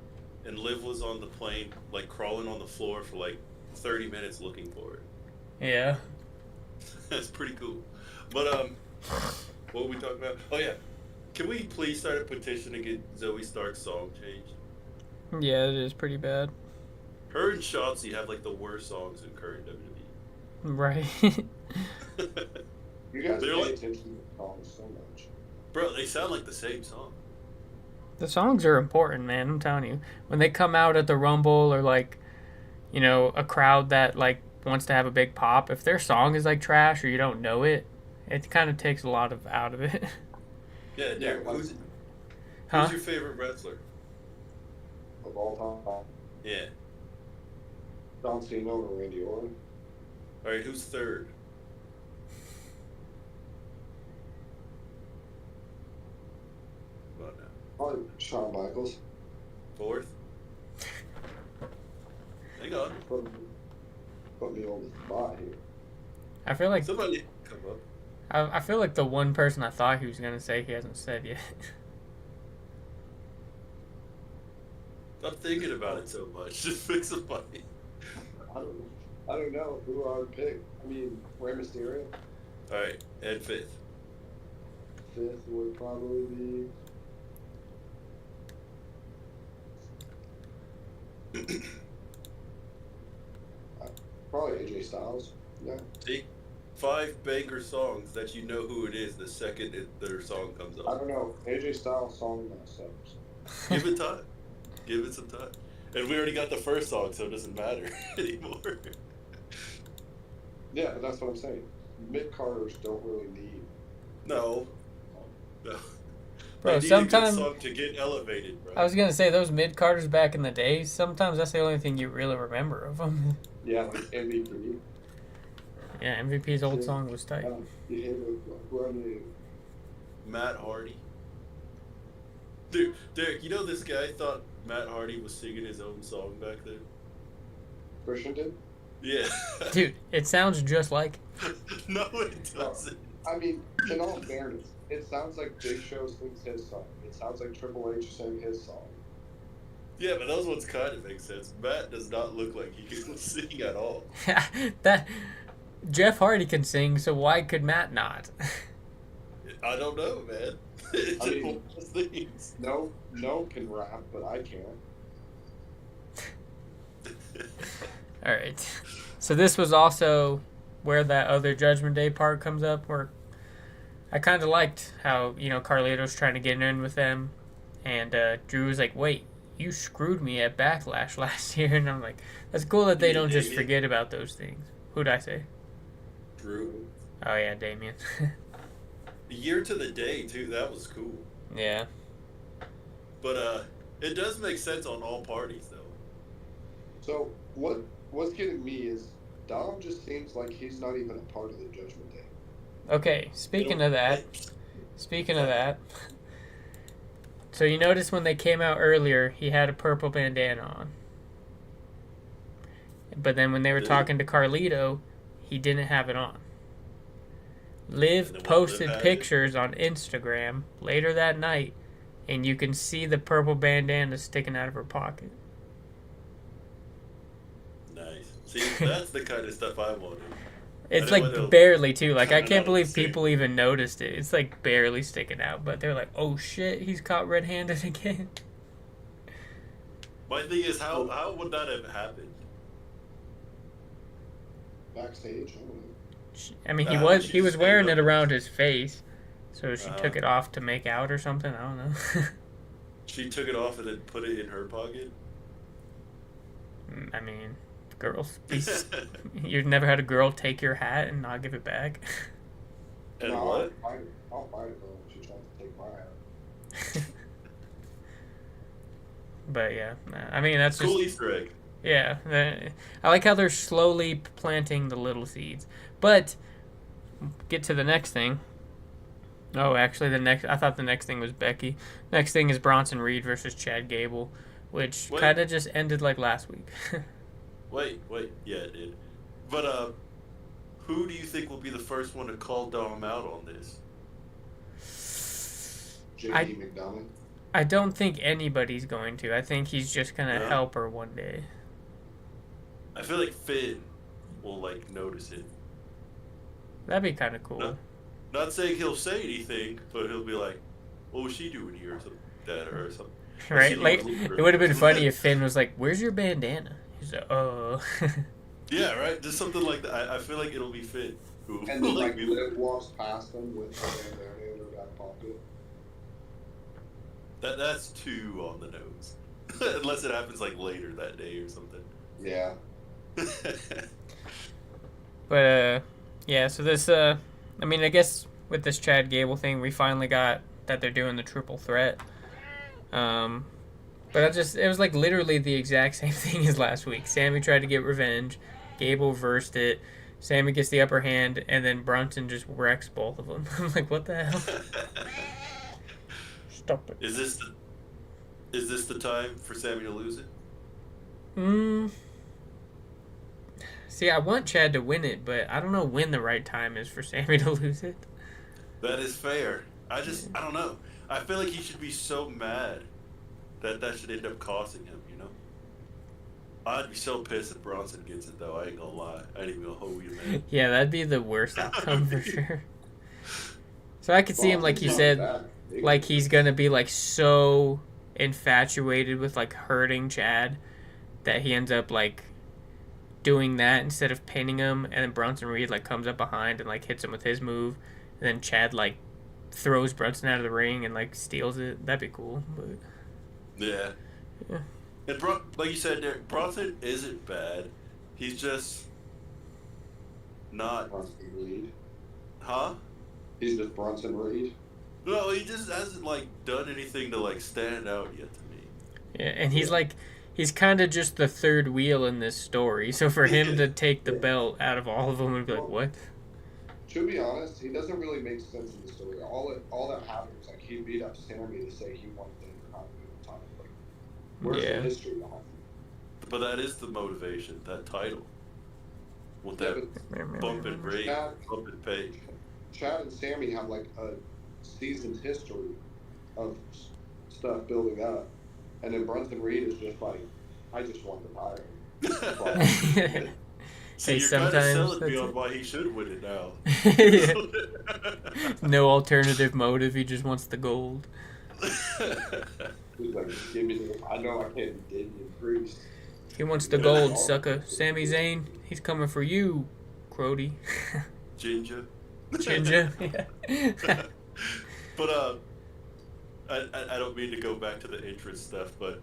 and Liv was on the plane like crawling on the floor for like 30 minutes looking for it. Yeah. That's pretty cool. But what were we talking about? Oh yeah, can we please start a petition to get Zoe Stark's song changed? Yeah, it is pretty bad. Her and Shotzi have like the worst songs in current WWE. Right. You guys They're pay like- attention to the songs so much. Bro, they sound like the same song. The songs are important, man. I'm telling you. When they come out at the Rumble or like, a crowd that like wants to have a big pop, if their song is like trash or you don't know it, it kind of takes a lot out of it. Yeah, Derek, Yeah, who's Huh? your favorite wrestler? Of all time, Yeah. John Cena or Randy Orton. All right, who's third? Come on now. Probably Shawn Michaels. Fourth? Hang on. Put me on the spot here. I feel like Somebody come up. I feel like the one person I thought he was gonna say he hasn't said yet. Stop thinking about it so much. Just pick somebody. I don't know who I would pick. I mean, Rey Mysterio. All right, and fifth. Fifth would probably be. Probably AJ Styles. Yeah. See? 5 banger songs that you know who it is the second their song comes I up. don't know. AJ Styles song sucks. Give it time. Give it some time. And we already got the first song, so it doesn't matter anymore. Yeah, but that's what I'm saying. Mid-Carters don't really need. No. No. Bro, They need sometimes- a good song to get elevated, bro. I was gonna say those mid carders back in the day. Sometimes that's the only thing you really remember of them. Yeah, like MVP. Yeah, MVP's old song was tight. You hit it running. Matt Hardy. Dude, Derek, you know this guy thought Matt Hardy was singing his own song back then? Christian did. Yeah. Dude, it sounds just like. No, it doesn't. I mean, in all fairness, it sounds like Big Show sings his song. It sounds like Triple H sang his song. Yeah, but those ones kind of make sense. Matt does not look like he can sing at all. That Jeff Hardy can sing, so why could Matt not? I don't know, man. It's I just mean- one of those things. No can rap, but I can. All right. So this was also where that other Judgment Day part comes up, where I kind of liked how, Carlito's trying to get in with them, and Drew was like, wait, you screwed me at Backlash last year. And I'm like, that's cool that they don't just forget about those things. Who'd I say? Drew. Oh yeah, Damien. A year to the day too. That was cool. Yeah. But it does make sense on all parties though. So what's getting me is Dom just seems like he's not even a part of the Judgment Day. Okay, speaking of that, so you notice when they came out earlier, he had a purple bandana on. But then when they were talking to Carlito, he didn't have it on. Liv posted pictures on Instagram later that night, and you can see the purple bandana sticking out of her pocket. Nice. See, that's the kind of stuff I wanted. It's like barely too. Like I can't believe people even noticed it. It's like barely sticking out, but they're like, "Oh shit, he's caught red-handed again." My thing is, how would that have happened? Backstage, I don't know. I mean, he was wearing it around his face, so she took it off to make out or something. I don't know. She took it off and then put it in her pocket. I mean, girls, you've never had a girl take your hat and not give it back. And no, what? I'll fight a girl if she tries to take my hat. But yeah, I mean that's cool just Easter egg. Yeah, I like how they're slowly planting the little seeds. But get to the next thing. Oh, actually, I thought the next thing was Becky. Next thing is Bronson Reed versus Chad Gable, which kind of just ended like last week. Wait, yeah, it did. But who do you think will be the first one to call Dom out on this? J.D. McDonough. I don't think anybody's going to. I think he's just gonna help her one day. I feel like Finn will like notice it. That'd be kind of cool. Not saying he'll say anything, but he'll be like, "What was she doing here?" Or something, that or something. Right? Like it would have been funny if Finn was like, "Where's your bandana?" He's like, "Oh." Yeah, right. Just something like that. I feel like it'll be Finn. And then like Liv walks past them with the bandana in her back pocket. That's too on the nose. Unless it happens like later that day or something. Yeah. But yeah, so this I mean, I guess with this Chad Gable thing, we finally got that they're doing the triple threat. But it was like literally the exact same thing as last week. Sammy tried to get revenge, Gable reversed it, Sammy gets the upper hand, and then Brunson just wrecks both of them. I'm like, what the hell? Stop it. Is this the time for Sammy to lose it? See, I want Chad to win it, but I don't know when the right time is for Sammy to lose it. That is fair. I don't know. I feel like he should be so mad that should end up costing him, you know? I'd be so pissed if Bronson gets it, though. I ain't gonna lie. I ain't even gonna hold you, man. Yeah, that'd be the worst outcome for sure. So I could see him, like you said, like he's gonna be like so infatuated with like hurting Chad that he ends up like doing that instead of pinning him, and then Bronson Reed like comes up behind and like hits him with his move, and then Chad like throws Brunson out of the ring and like steals it. That'd be cool. But yeah. And like you said, Derek, Bronson isn't bad. He's just not. Bronson Reed. Huh? He's just Bronson Reed. No, he just hasn't like done anything to like stand out yet to me. Yeah, and he's kind of just the third wheel in this story. So for him to take the belt out of all of them and be like, what? To be honest, he doesn't really make sense in the story. All that happened was like he beat up Sammy to say he wanted the Intercontinental title. Like, where's the history behind it? But that is the motivation. That title. With that bump and rate, bump and pay. Chad and Sammy have like a seasoned history of stuff building up, and then Bronson Reed is just like, I just want the title. See, you're kind of selling me on why he should win it now. No alternative motive. He just wants the gold. He's like, give me the. I know I can't dig you, priest. He wants the gold, sucker. Sami Zayn, he's coming for you, Crody. Ginger. Yeah. But I don't mean to go back to the entrance stuff, but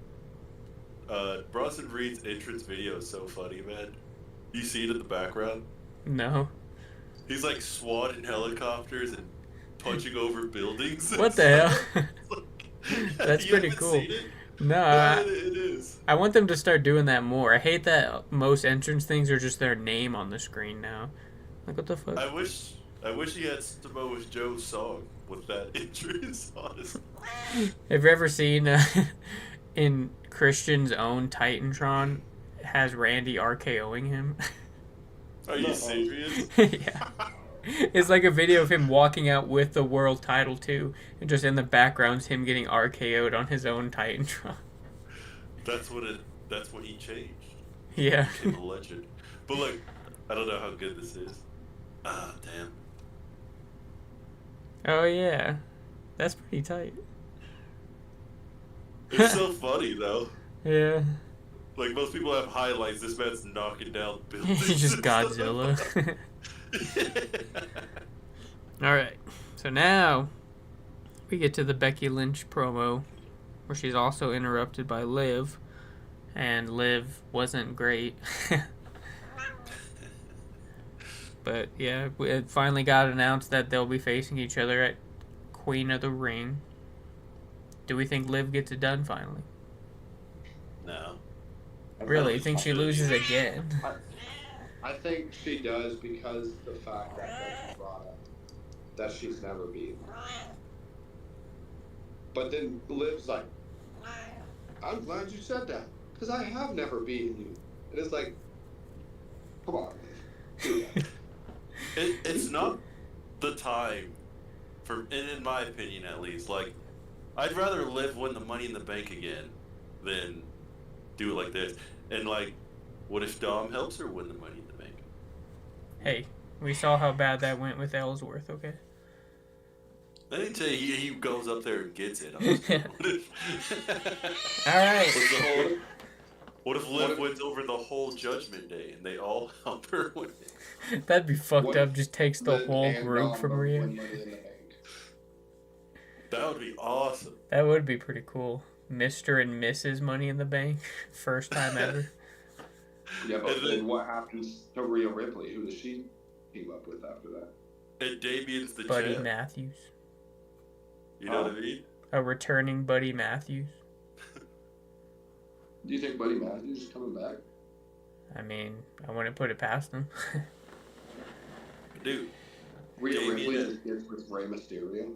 Bronson Reed's entrance video is so funny, man. You see it in the background? No. He's like swatting helicopters and punching over buildings. And What the stuff. hell? That's You pretty haven't cool. seen it? No, No, it is. I want them to start doing that more. I hate that most entrance things are just their name on the screen now. Like, what the fuck? I wish he had Samoa Joe's song with that entrance. Honestly, Have you ever seen in Christian's own Titantron has Randy RKOing him? are you serious? Yeah. It's like a video of him walking out with the world title too, and just in the background's him getting RKO'd on his own Titantron. That's what he changed. Yeah. He became a legend. But like, I don't know how good this is. Ah, damn. Oh yeah. That's pretty tight. It's so funny though. Yeah. Like most people have highlights. This man's knocking down buildings. He's just and stuff. Godzilla. Alright. So now we get to the Becky Lynch promo where she's also interrupted by Liv. And Liv wasn't great. But yeah, it finally got announced that they'll be facing each other at Queen of the Ring. Do we think Liv gets it done finally? No. Really? You think she loses again? I think she does because the fact that Becky brought up that she's never beaten. But then Liv's like, I'm glad you said that because I have never beaten you. And it's like, come on, Liv. Do that. It's not the time for, in my opinion at least. Like, I'd rather Liv win the Money in the Bank again than do it like this. And like, what if Dom helps her win the Money in the Bank? Hey, we saw how bad that went with Ellsworth, okay? I didn't say he goes up there and gets it. What if, Alright. what if Liv wins over the whole Judgment Day and they all help her win it? That'd be fucked What up, if just takes the Liv whole and group Dom from both Rhea. win Money in the Bank? That would be awesome. That would be pretty cool. Mr. and Mrs. Money in the Bank. First time ever. Yeah, but And then then- what happens to Rhea Ripley? Who does she team up with after that? And Damien's the Buddy champ. Matthews. You know what I mean? A returning Buddy Matthews. Do you think Buddy Matthews is coming back? I mean, I wouldn't put it past him. Dude, Rhea Damien Ripley is- just gets with Rey Mysterio.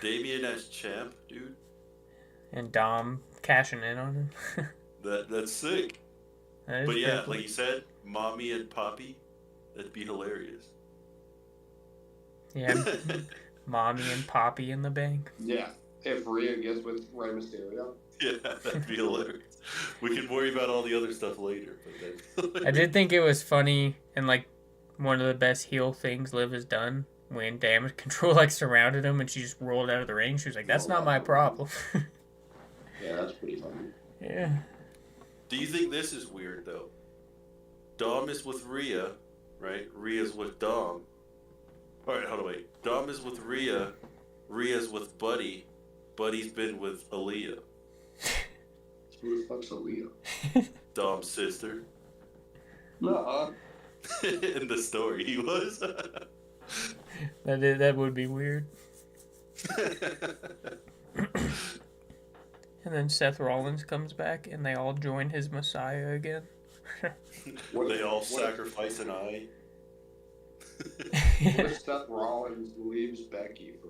Damien as champ, dude. And Dom cashing in on him. That's sick. That is But yeah, pretty cool. like you said, Mommy and Poppy, that'd be hilarious. Yeah, Mommy and Poppy in the bank. Yeah, if Rhea gets with Rey Mysterio. Yeah, that'd be hilarious. We can worry about all the other stuff later. But then I did think it was funny and like one of the best heel things Liv has done when Damage Control like surrounded him and she just rolled out of the ring. She was like, "That's not my problem." Yeah, that's pretty funny. Yeah. Do you think this is weird though? Dom is with Rhea, right? Rhea's with Dom. Alright, hold on, wait. Dom is with Rhea. Rhea's with Buddy. Buddy's been with Aaliyah. Who the fuck's Aaliyah? Dom's sister. No, In the story, he was. That would be weird. And then Seth Rollins comes back and they all join his Messiah again. They all sacrifice an eye. What if Seth Rollins leaves Becky for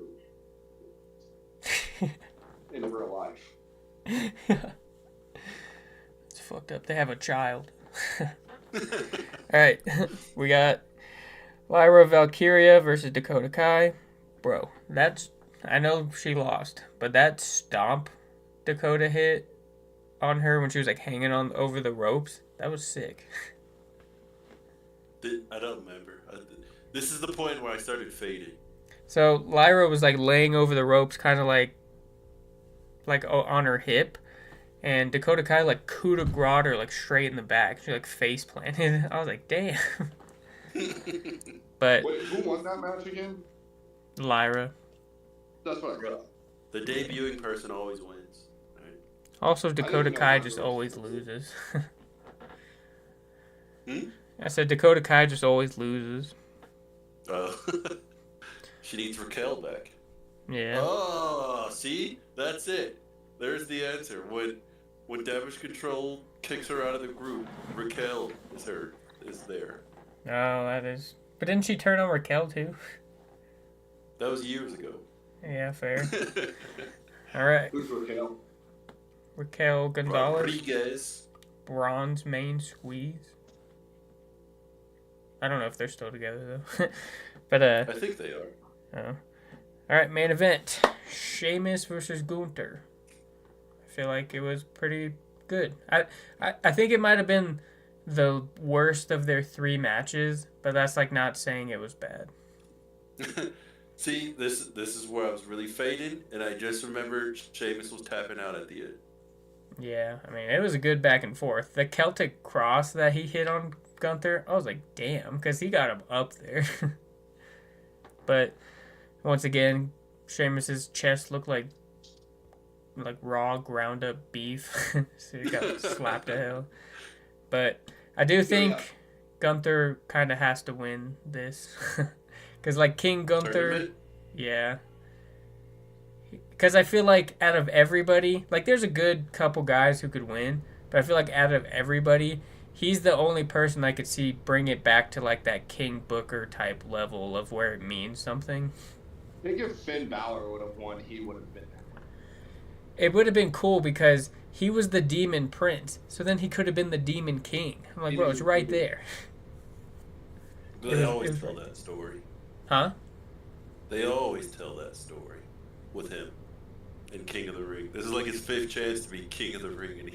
in real life? It's fucked up. They have a child. Alright. We got Lyra Valkyria versus Dakota Kai. Bro, I know she lost, but that stomp Dakota hit on her when she was like hanging on over the ropes, that was sick. I don't remember. This is the point where I started fading. So Lyra was like laying over the ropes, kind of like on her hip, and Dakota Kai like coup de grace her like straight in the back. She like face planted. I was like, damn. But Wait, who won that match again? Lyra. That's what I got. The debuting person always wins. Right? Also, Dakota didn't know Kai Lyra just was- always loses. Hmm? I said Dakota Kai just always loses. Uh, she needs Raquel back. Yeah. Oh, see? That's it. There's the answer. When Damage Control kicks her out of the group, Raquel is there. Oh, that is. But didn't she turn on Raquel too? That was years ago. Yeah, fair. All right. Who's Raquel? Raquel Gonzalez. Rodriguez. Bronze main squeeze. I don't know if they're still together though. But I think they are. Oh. All right, main event: Sheamus versus Gunther. I feel like it was pretty good. I think it might have been the worst of their 3 matches, but that's like not saying it was bad. See, this is where I was really fading, and I just remembered Sheamus was tapping out at the end. Yeah, I mean, it was a good back and forth. The Celtic cross that he hit on Gunther, I was like, damn, because he got him up there. But once again, Sheamus's chest looked like raw ground up beef. So he got slapped to hell. But I do think Gunther kind of has to win this. Because like King Gunther, Tournament? yeah. Because I feel like out of everybody, like there's a good couple guys who could win, but I feel like out of everybody, he's the only person I could see bring it back to like that King Booker type level of where it means something. I think if Finn Balor would have won, he would have been there. It would have been cool because he was the Demon Prince, so then he could have been the Demon King. I'm like, bro, it's right there. They always tell that story. Huh? They always tell that story with him in King of the Ring. This is like his 5th chance to be King of the Ring, and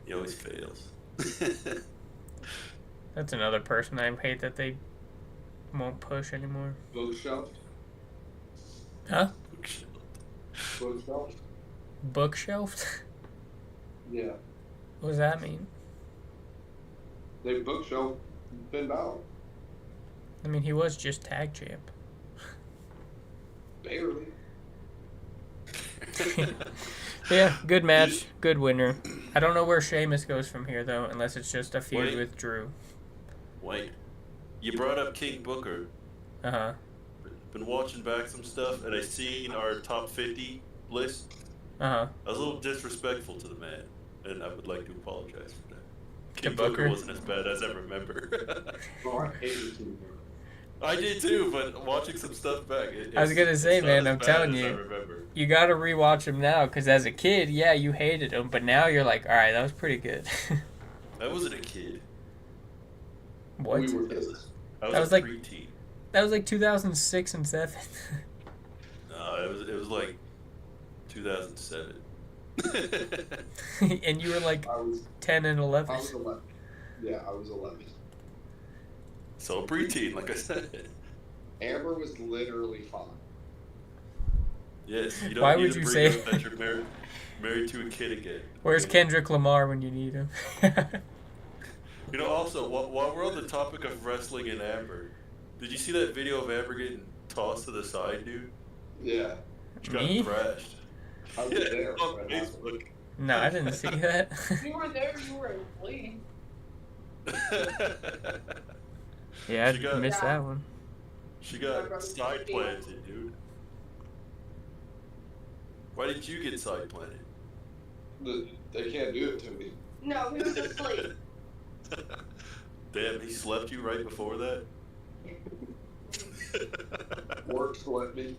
he always fails. That's another person I hate that they won't push anymore. Bookshelf? Huh? Bookshelf? Bookshelved? Yeah. What does that mean? They bookshelf Finn Balor. I mean, he was just tag champ. Barely. Yeah, good match, good winner. I don't know where Sheamus goes from here, though, unless it's just a feud Wait. with Drew. Wait, you brought up King Booker. Uh-huh. Been watching back some stuff, and I seen our top 50 list. Uh-huh. I was a little disrespectful to the man, and I would like to apologize for that. To King Booker? Booker wasn't as bad as I remember. Oh, I hated King Booker. I did too, but watching some stuff back, I was gonna say, it's not man, as I'm bad telling as I you. remember. You gotta rewatch him now, because as a kid, yeah, you hated him, but now you're like, alright, that was pretty good. I wasn't a kid. What? We were kids. I was That was a like- preteen. That was like 2006 and 7. No, it was like 2007. And you were like I was 10 and 11. 11. Yeah, I was 11. So preteen, like I said. Amber was literally 5. Yes. You don't Why need would to you bring say- up that you're married to a kid again. Where's Okay? Kendrick Lamar when you need him? You know, also, while we're on the topic of wrestling and Amber, did you see that video of Amber getting tossed to the side, dude? Yeah. She got Me? thrashed. I was there. on when it happened. Facebook. No, I didn't see that. You were there, you were asleep. Yeah, She I got- missed that one. She got side planted, dude. Why did you get side planted? They can't do it to me. No, he was asleep. Damn, he slept you right before that? Work sweat me.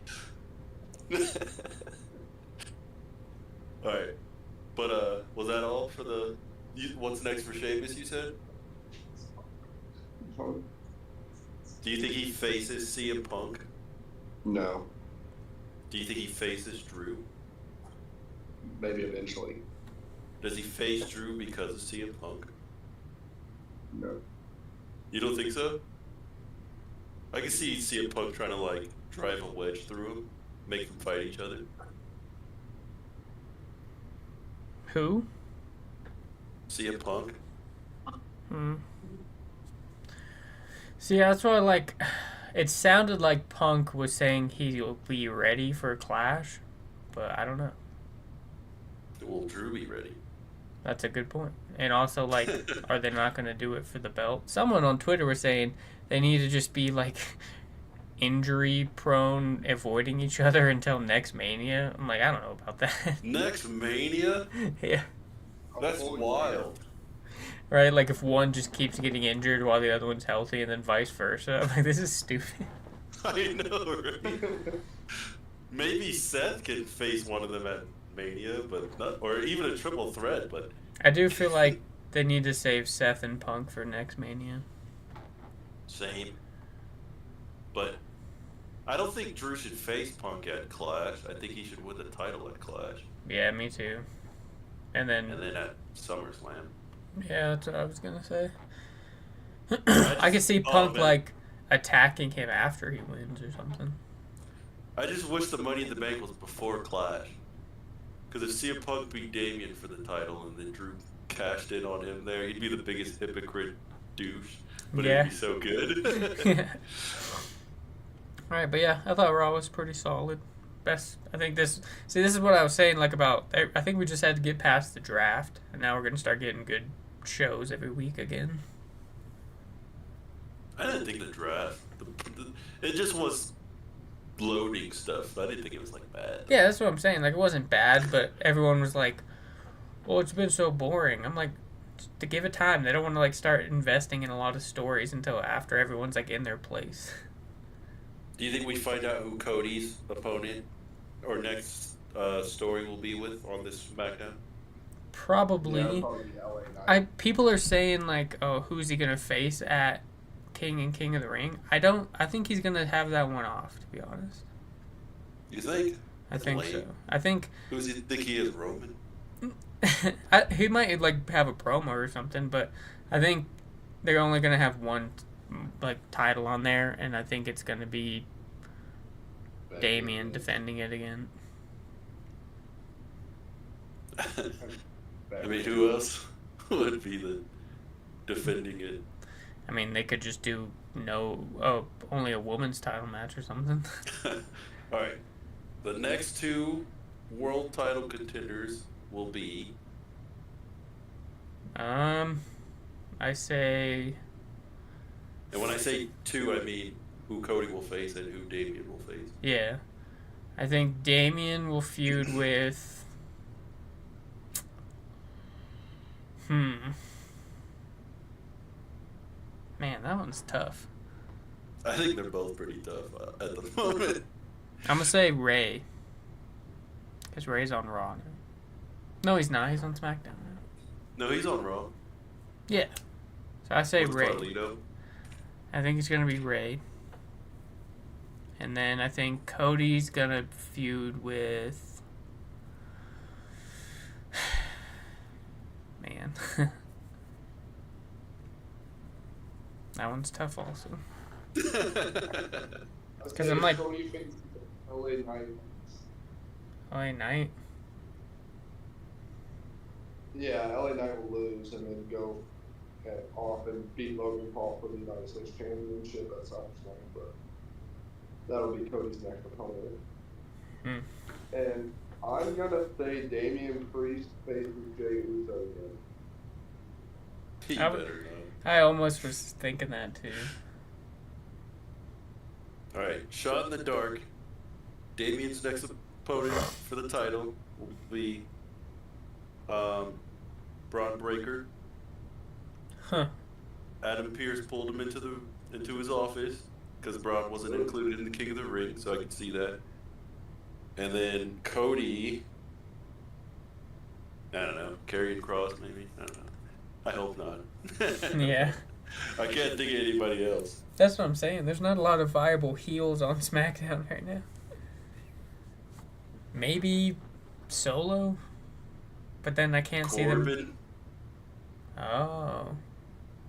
Alright. But, was that all for the... what's next for Sheamus, you said? Do you think he faces CM Punk? No. Do you think he faces Drew? Maybe eventually. Does he face Drew because of CM Punk? No. You don't think so? I can see CM Punk trying to, like, drive a wedge through him, make them fight each other. Who? CM Punk? Hmm. See, that's why, like, it sounded like Punk was saying he'll be ready for Clash, but I don't know. Will Drew be ready? That's a good point. And also, like, are they not going to do it for the belt? Someone on Twitter was saying they need to just be, like, injury prone, avoiding each other until next Mania. I'm like, I don't know about that. Next Mania? Yeah. That's wild. Right? Like if one just keeps getting injured while the other one's healthy and then vice versa. I'm like, this is stupid. I know, right? Maybe Seth can face one of them at Mania, but not, or even a triple threat, but I do feel like they need to save Seth and Punk for next Mania. same. But I don't think Drew should face Punk at Clash. I think he should win the title at Clash. Yeah, me too. And then at SummerSlam. yeah, that's what I was gonna say. I could see Punk like attacking him after he wins or something. I just wish the Money in the Bank was before Clash. Because if CM Punk beat Damian for the title and then Drew cashed in on him there, he'd be the biggest hypocrite douche. But Yeah. it'd be so good. Yeah. Alright, but yeah, I thought Raw was pretty solid. Best, I think this is what I was saying, like about, I think we just had to get past the draft, and now we're going to start getting good shows every week again. I didn't think the draft, it just was loading stuff. I didn't think it was like bad. Yeah, that's what I'm saying. Like, it wasn't bad, but everyone was like, well, it's been so boring. I'm like, to give it time. They don't want to like start investing in a lot of stories until after everyone's like in their place. Do you think we find out who Cody's opponent or next story will be with on this SmackDown? Probably. Yeah, probably LA Knight. People are saying like, oh, who's he gonna face at King of the Ring? I think he's gonna have that one off, to be honest. You think? I think Lame. so. I think Who does he think he is, Roman? he might like have a promo or something, but I think they're only gonna have one like title on there, and I think it's gonna be Damian defending it again. I mean, who else would be the defending it? I mean, they could just do only a woman's title match or something. All right. The next two world title contenders will be. I say. And when I say two, I mean who Cody will face and who Damian will face. Yeah. I think Damian will feud with. Man, that one's tough. I think they're both pretty tough at the moment. I'm gonna say Ray. Because Ray's on Raw now. No, he's not. He's on SmackDown now. No, he's on Raw. Yeah. So I say With Ray. Carlito. I think it's gonna be Ray. And then I think Cody's gonna feud with. Man. That one's tough also. Because I'm like. Cody faces LA Knight. LA Knight? Yeah, LA Knight will lose and then go off and beat Logan Paul for the United States Championship at SummerSlam, but that'll be Cody's next opponent. And I'm gonna say Damian Priest faces Jey Uso again. He better know. I almost was thinking that too. All right, shot in the dark. Damian's next opponent for the title will be Braun Breaker. Huh. Adam Pearce pulled him into his office because Braun wasn't included in the King of the Ring, so I could see that. And then Cody, I don't know, Karrion Kross maybe. I don't know. I hope not. Yeah. I can't think of anybody else. That's what I'm saying. There's not a lot of viable heels on SmackDown right now. Maybe Solo? But then I can't see them. Corbin. Oh.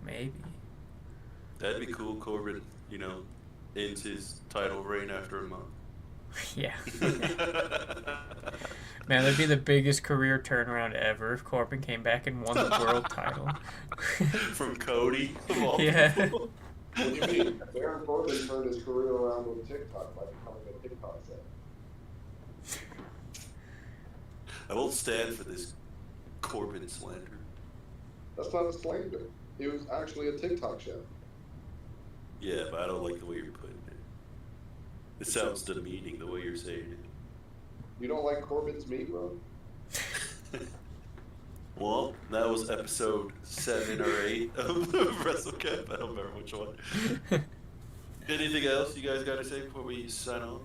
Maybe. That'd be cool. Corbin, ends his title reign after a month. Yeah. Man, that'd be the biggest career turnaround ever if Corbin came back and won the world title. From Cody, of all Yeah. people. What do you mean? Baron Corbin turned his career around with TikTok by becoming a TikTok chef. I won't stand for this Corbin slander. That's not a slander. He was actually a TikTok chef. Yeah, but I don't like the way you're putting it. It sounds demeaning the way you're saying it. You don't like Corbin's meat, bro? Well, that was episode 7 or 8 of WrestleCap. I don't remember which one. Anything else you guys got to say before we sign off?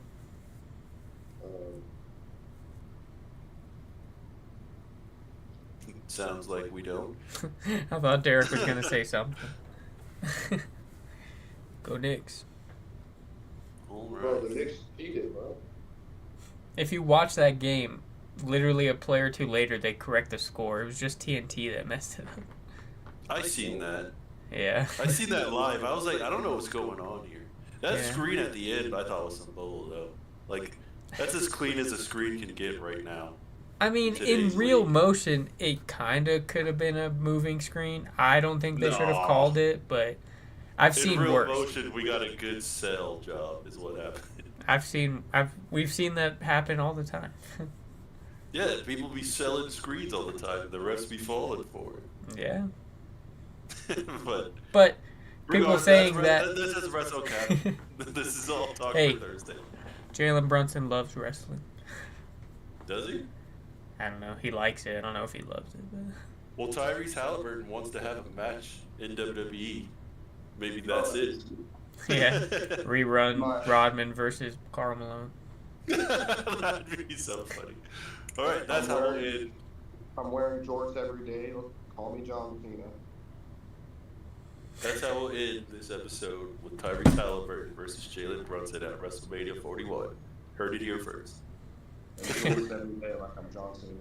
Sounds like we don't. I thought Derek was gonna say something. Go Knicks. All Bro, the right. Knicks cheated, bro. If you watch that game, literally a play or two later, they correct the score. It was just TNT that messed it up. I seen that. Yeah. I seen that live. I was like, I don't know what's going on here. That Yeah. screen at the end, I thought was some bull though. Like, that's as clean as a screen can get right now. I mean, in Today's real league. motion, it kind of could have been a moving screen. I don't think they should have No. called it, but I've In seen real worse. motion, we got a good sell job, is what happened. We've seen that happen all the time. Yeah, people be selling screens all the time. The refs be falling for Yeah. it. But But people regardless, saying that's- that this is WrestleCap. This is all talk Hey. for Thursday. Jalen Brunson loves wrestling. Does he? I don't know. He likes it. I don't know if he loves it. But... Well, Tyrese Halliburton wants to have a match in WWE. Maybe that's it. Yeah. Rerun My- Rodman versus Karl Malone. That'd be so funny. All right, that's how we'll end. I'm wearing jorts every day. Call me John Cena. That's how we'll end this episode with Tyrese Halliburton versus Jalen Brunson at WrestleMania 41. Heard it here first. And jorts every day like I'm John Cena.